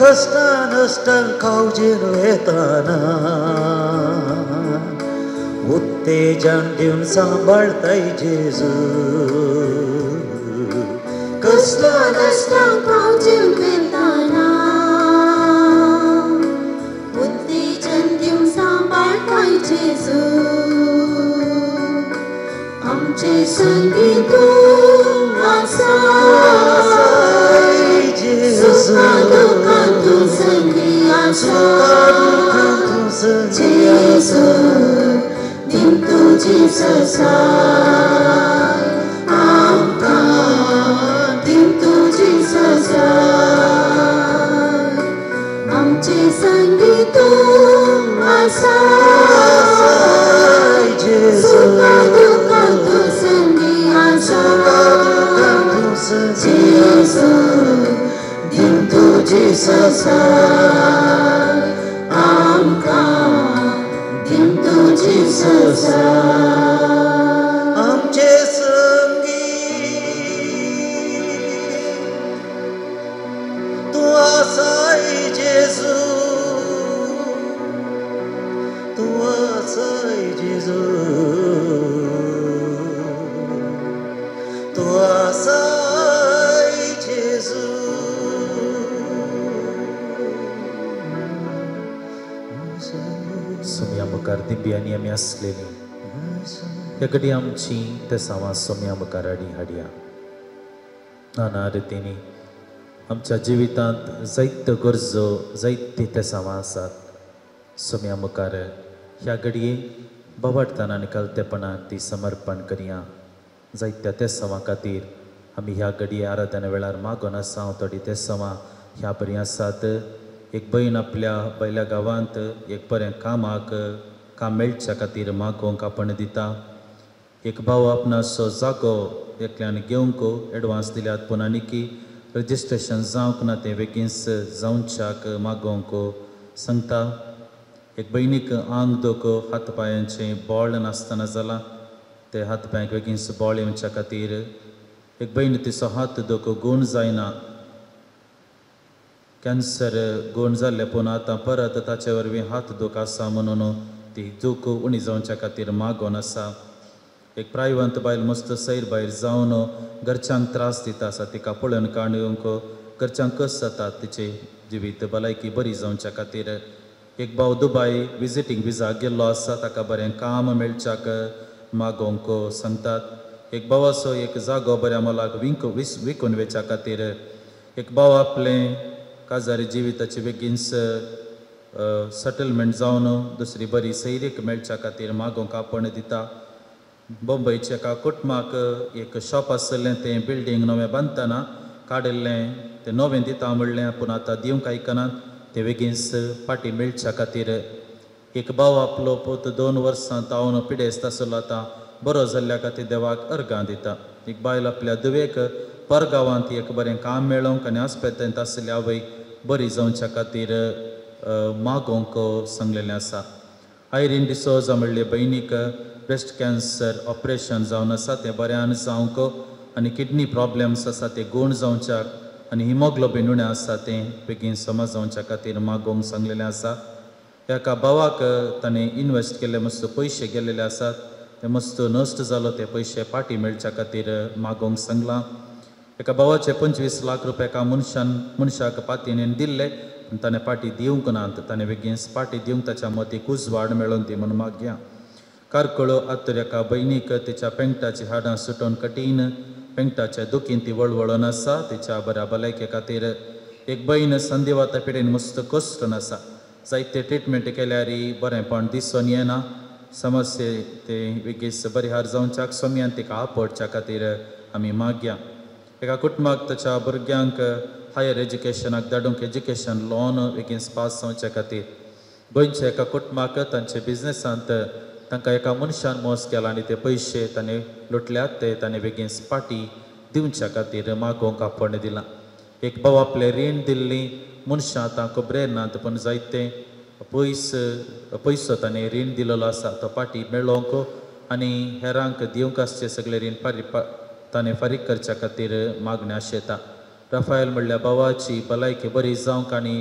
कष्टां नश्टांक कावजेन वेताना उत्तेजन दिवन सांबाळताय जेजू कष्टां नश्टांक कावजेन वेताना उत्तेजन दिवन सांबाळताय जेजू आमचे संगी तूं आसा सुखा दुःखात तूं संगी आसा जेजू दिन तुझी ससाय आमकां दिन तुझी ससाय आमचे संगी तूं आसा सुखा दुःखात तूं संगी आसा जेजू दिन तुझी ससाय आमकां दिन तुझी ससाय आमचे संगी तूं आसाय जेजू तूं आसाय जेजू तूं आसाय जेजू सोम्या मुखार दिव्यांनी आमी आसलेली ह्या घडी आमची ते सावा सोम्या मुखार हाडया नाना रितींनी आमच्या जिवितांत जायत्यो गरजो जायती ते सावा आसात सोम्या मुखार ह्या घडये बवाडताना आनी कलतेपणान ती समर्पण करया जायत्या ते सवां खातीर आमी ह्या घडये आराधना वेळार मागोन आसा हांव थोडी ते सवां ह्या बरी आसात एक भयण आपल्या बैल्या गांवांत एक बरें कामाक काम मेळच्या खातीर मागोवंक आपण दिता एक भाव आपणाचो जागो एकल्यान घेवंक एडवान्स दिल्यात पूण आनीकी रजिस्ट्रेशन जावंक ना तें बेगीनच जावच्याक मागोवंक सांगता एक भयणीक आंग दोक हात पांयांचें बोळ नासतना जालां ते हात पांयांक बेगीनच बोळ येवच्या खातीर एक भयण तिचो हात दोक गूण जायना कॅन्सर गूण जाल्ले पूण आतां परत ताचे वरवीं हात दूख आसा म्हणून ती दूख उणी जावच्या खातीर मागोन आसा एक प्रायवंत बायल मस्त सैर भायर जावन घरच्यांक त्रास दिता आसा तिका पळोवन काणूंक घरच्यांक कस जाता तिचे जिवीत भलायकी बरी जावच्या खातीर एक भाव दुबय विजिटींग विजा गेल्लो आसा ताका बरें काम मेळच्याक मागोवंक सांगतात एक भावाचो एक जागो बऱ्या मोलाक विकून वेच्या खातीर एक भाव आपलें काजारी जिविताची बेगीनच सेटलमेंट जावन दुसरी बरी सैरीक मेळच्या खातीर मागोवंक आपण दिता. बॉम्बयच्या एका कुटुंबाक एक शॉप आसलें तें बिल्डींग नवें बांदतना काडिल्लें तें नवें दिता म्हणलें पूण आतां दिवंक आयकनात. ते बेगीनच पाटी मेळच्या खातीर एक भाव आपलो पोत 2 वर्सां तावन पिडेस्त आसलो आतां बरो जाल्ल्या खातीर देवाक अर्गां दिता. एक बायल आपल्या दुवेक परगांवांत एक बरें काम मेळोवंक आनी आस्पेतांत आसल्या आवय बरी जावच्या खातीर मागोवंक सांगलेलें आसा. आयरीन डिसोजा म्हणले भयणीक ब्रेस्ट कॅन्सर ऑपरेशन जावन आसा तें बऱ्यान जावंक आनी किडनी प्रॉब्लेम्स आसा ते गूण जावच्याक आनी हिमोग्लोबीन उणें आसा तें बेगीन समज जावच्या खातीर मागोवंक सांगलेलें आसा. एका भावाक ताणें इन्वेस्ट केल्ले मस्त पयशे गेल्लेले आसात ते मस्त नश्ट जालो ते पयशे पाटी मेळच्या खातीर मागोवंक सांगलां. एका भावाचे 25 लाख रुपया एका मनशाक पातीन दिल्ले ताणें पाटी दिवंक नात. ताणें बेगीन पाटी दिवंक ताच्या मतीक उजवाड मेळोवन दी म्हूण मागया. कारकळो आतर एका भयणीक तिच्या पेंगटाची हाडां सुटोवन कठीण पेंगटाच्या दुखीन ती वळवळून आसा. तिच्या बऱ्या भलायके खातीर एक भयण संधिवाता पिडेन मस्त कश्टन आसा. जायते ट्रिटमेंट केल्यार बरेंपण दिसून येना. समस्ये ते बेगीस बरी हार जावच्याक सोम्यान तिका आपडच्या खातीर आमी मागया. एका कुटुंबाक ताच्या भुरग्यांक हायर एज्युकेशनाक धाडूंक एज्युकेशन लोन बेगीन पास जावच्या खातीर गोंयच्या एका कुटुंबाक तांचे बिझनेसांत तांकां एका मनशान मोस केला आनी ते पयशे ताणें लुटल्यात ते ताणें बेगीन पाटी दिवच्या खातीर मागोवंक आपण दिलां. एक भाव आपले रीण दिल्ली मनशां आतां खबरेर नात पूण जायते पयसो ताणें रीण दिलेलो आसा तो पाटी मेळोवंक आनी हेरांक दिवंक आसचे सगळे रीण ताणें फारीक करच्या खातीर मागणी आशेता. राफायल म्हणल्या भावाची भलायकी बरी जावंक आनी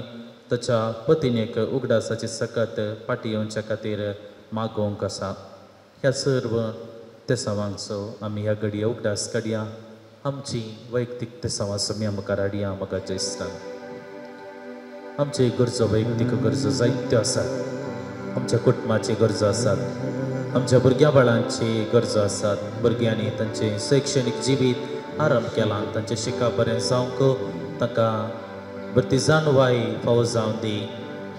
ताच्या पत्नीक उगडासाची सकत पाटी येवच्या खातीर मागोवंक आसा. ह्या सर्व तेसावांचो आमी ह्या घडये उगडास काडया. आमची वैयक्तीक तेसावां समी मुखार हाडया. मोगाच्या इश्टान आमचे गरजो वैयक्तीक गरजो जायत्यो आसात. आमच्या कुटुंबाची गरजो आसात. आमच्या भुरग्या बाळांची गरजो आसात. भुरग्यांनी तांचे शैक्षणीक जिवीत आरंभ केलां. तांचें शिकप बरें जावंक तांकां बरी जाणवाय फावो जावन दी.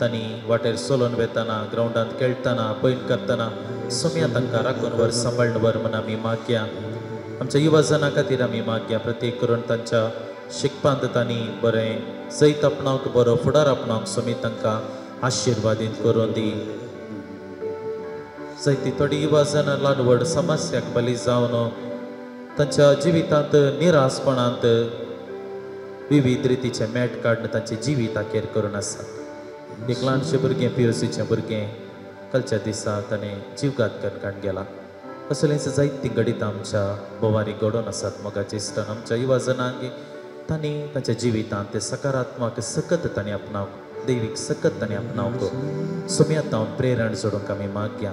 तांणी वाटेर चलोवन वेतना ग्रावंडांत खेळटना पैन करतना सोम्या तांकां राखून वर सांबाळून वर म्हूण आमी मागया. आमच्या युवजनां खातीर आमी मागया. प्रत्येक करून तांच्या शिकपांत तांणी बरें जैत आपणावंक बरो फुडार आपणावंक सोमी तांकां आशिर्वादीत करून दी. जायतीं थोडीं युवजनां ल्हान व्हड समस्याक बली जावन तांच्या जिवितांत निरासपणांत विविध रितीचे मेट काडून तांचे जिवीत आखेर करून आसात. एक ल्हानशें भुरगें PUCचें भुरगें कालच्या दिसा ताणें जीवघात करून गेला. असलेंच जायतीं घडीत आमच्या बोवारी घडोवन आसात. मोगाच्या इश्टान आमच्या युवजनांक तांणी तांच्या जिवितांत ते सकारात्मक सकत तांणी आपणावंक दैवीक सकत तांणी आपणावंक सोम्यात हांव प्रेरण जोडूंक आमी मागया.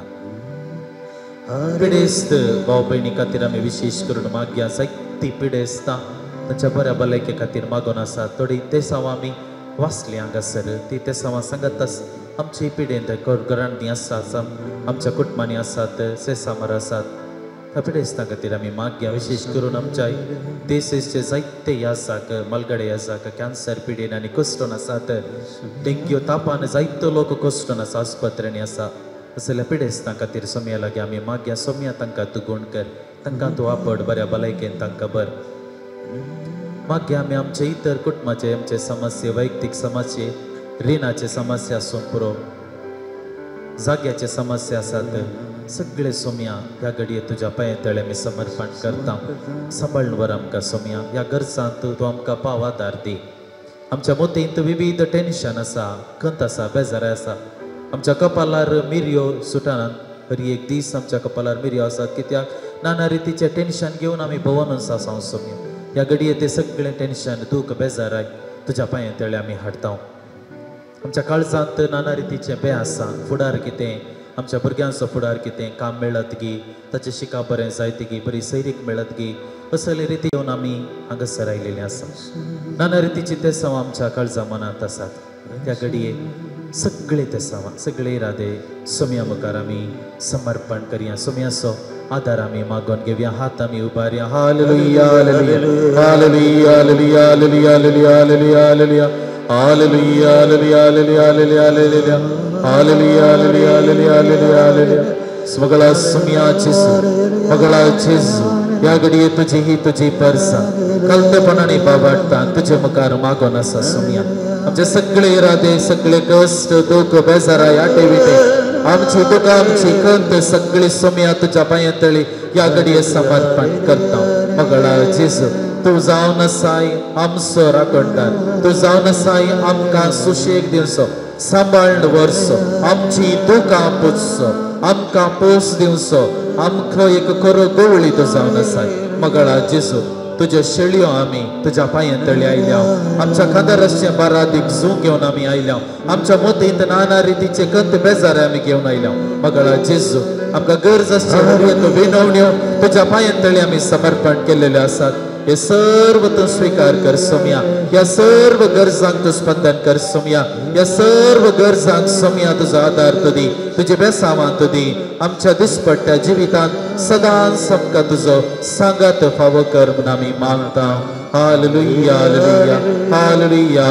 पिडेस्त भाव भयणी खातीर आमी विशेश करून मागया. जायतीं पिडेस्तां तांच्या बऱ्या भलायके खातीर मागोन आसात. थोडीं तेसावां आमी वाचली हांगासर ती तेसावां सांगत आमची पिडेंत घरांनी आसात. आमच्या कुटुंबांनी आसात. सेसामार आसात. ह्या पिडेस्तां खातीर आमी मागया. विशेष करून आमच्या देशेचे जायते यासाक मलगडे यासाक कॅन्सर पिडेन आनी कश्टून आसात. डेंग्यू तापान जायतो लोक कश्टून आसा. आस्पत्र्यांनी आसा. असल्या पिडेस्तां खातीर सोम्या लागीं आमी मागया. सोम्या तांकां तूं गुण कर. तांकां तूं आपड बऱ्या भलायकेन तांकां बर मागया. आमी आमचे इतर कुटुंबाचे आमचे समस्या वैयक्तीक समस्या रिणाचे समस्या आसूं पुरो जाग्याचे समस्या आसात सगळे सोम्या ह्या घडये तुज्या पांये तळे आमी समर्पण करता. सांबाळून वर आमकां सोम्या. ह्या गरजांत तूं आमकां पाव आदार दी. आमच्या मोतींत विविध टेन्शन आसा. खंत आसा. बेजार आसा. आमच्या कपालार मिरयो सुटनात. हरी एक दीस आमच्या कपालार मिरयो आसात. कित्याक नाना रितीचे टेन्शन घेवन आमी भोंवून आसा सोम्या. ह्या घडये ते सगळे टेन्शन दूख बेजाराय तुज्या पांये तळे आमी हाडटा. आमच्या काळजांत नाना रितीचे बे आसा. फुडार कितें आमच्या भुरग्यांचो फुडार कितें काम मेळत गी ताचें शिकप बरें जायत गी बरी सैरीक मेळत गी असले रिती येवन आमी हांगासर आयिल्लीं आसा. नाना रितीची तेसावां आमच्या काळजा मनांत आसात. त्या घडये सगळे तेसावां सगळे इरादे सोम्या मुखार आमी समर्पण करया. सोम्याचो आदार आमी मागोन घेवया. हात आमी उबारया. हालेलुया हालेलुया हालेलुया हालेलुया हालेलुया हालेलुया हालेलुया हालेलुया हालेलुया हालेलुया हालेलुया हालेलुया हालेलुया हालेलुया हालेलुया हालेलुया मगळा सुमिया जेजू मगळा जेजू या घडये तुझी ही तुझी परसा कलतेपणाने बाबाटता तुझे मुखार मागोन असा सुमिया आमचे सगळे इरादे सगळे कष्ट दुःख बेजारा याटे विटे आमची दुःख आमची कंत सगळी सुमिया तुझ्या पायंतळी या घडये समर्पण करता मगळा जेजू तू जावन साई आमचो राखणदार तू जावन साई आमकां सुशेग दिवचो सांबाळण व्हरचो आमची दुखां पुजचो आमकां पोस दिवचो आमकां एक खरो गवळी तू जावन साई मगळा जेजू तुझ्या शेळयो आमी तुझ्या पायंतळी आयल्या आमच्या खांदाराचे बारादीक झू घेवन आमी आयल्या आमच्या मोतींत नाना रितीचे कंत बेजारे आमी घेवन आयल्या मगळा जेजू आमकां गरज आसच्यो विनवण्यो तुझ्या पायंतळी आमी समर्पण केलेल्यो आसात हे सर्व तू स्वीकार कर सोम्या या सर्व गरजांक तू स्पंदन कर सोम्या या सर्व गरजांक सोम्या तुझा आधार तू दी तुझे बेसांवां तू दी आमच्या दिसपट्ट्या जिवितांत सदांच समका तुजो सांगात फावो कर म्हूण आमी मागता हालेलुया हालेलुया हालेलुया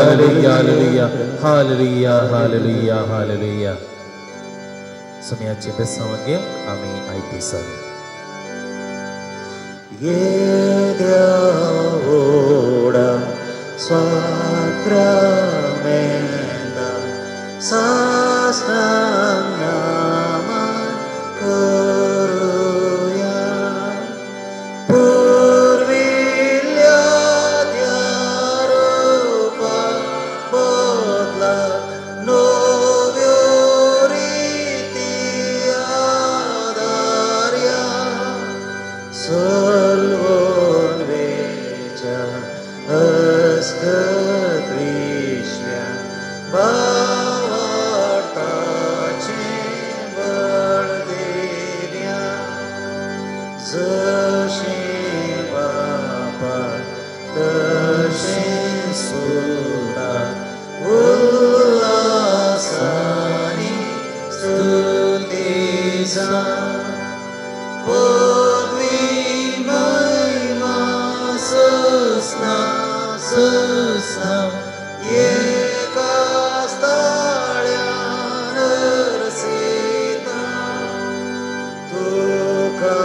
हालेलुया हालेलुया हालेलुया हालेलुया सोम्याचे बेसांवां घेवन आमी आयती सर Yedevoda Sacramenta Sastanaman Kuruya Purvilya Dhyarupa Bodla Novyuriti Adarya Solvon vecha askat vishya bhavartache vardevya zashiva tashe suda ullasani stutiza Susna eka sthalyan rasita tuka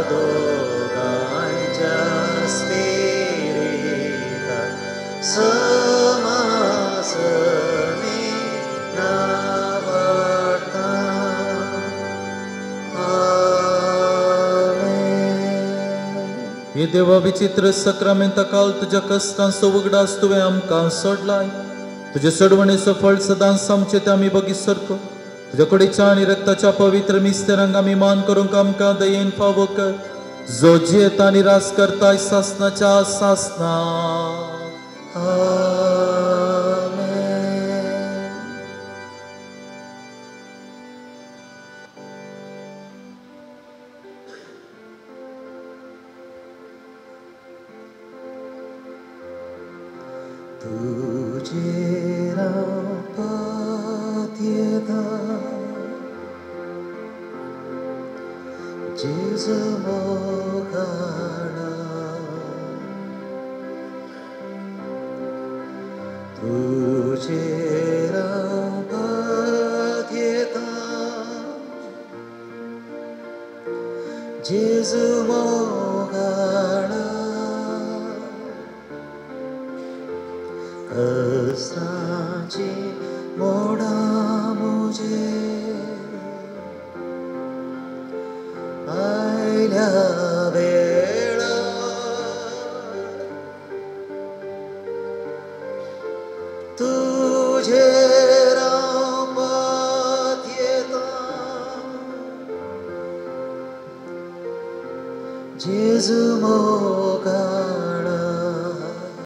dogaincha spirita samasami navarta हे देवा विचित्र सक्रमेंता काल तुझ्या कष्टांचो उगडास तुवें आमकां सोडलाय तुझे सोडवणेचो फळ सदांच आमचे ते आमी बगी सरको तुझ्या कुडीच्या आनी रक्ताच्या पवित्र मिस्तेरांक आमी मान करूंक आमकां दयेन फावो कर जो जियेता आनी रास करताय सासनाच्या सासना Tujera patieta Jesu moghana Tujera patieta Jesu moghana कष्टाची मोडा मुझे आयल्या वेळा तुझे रापात येता जेजू मोगा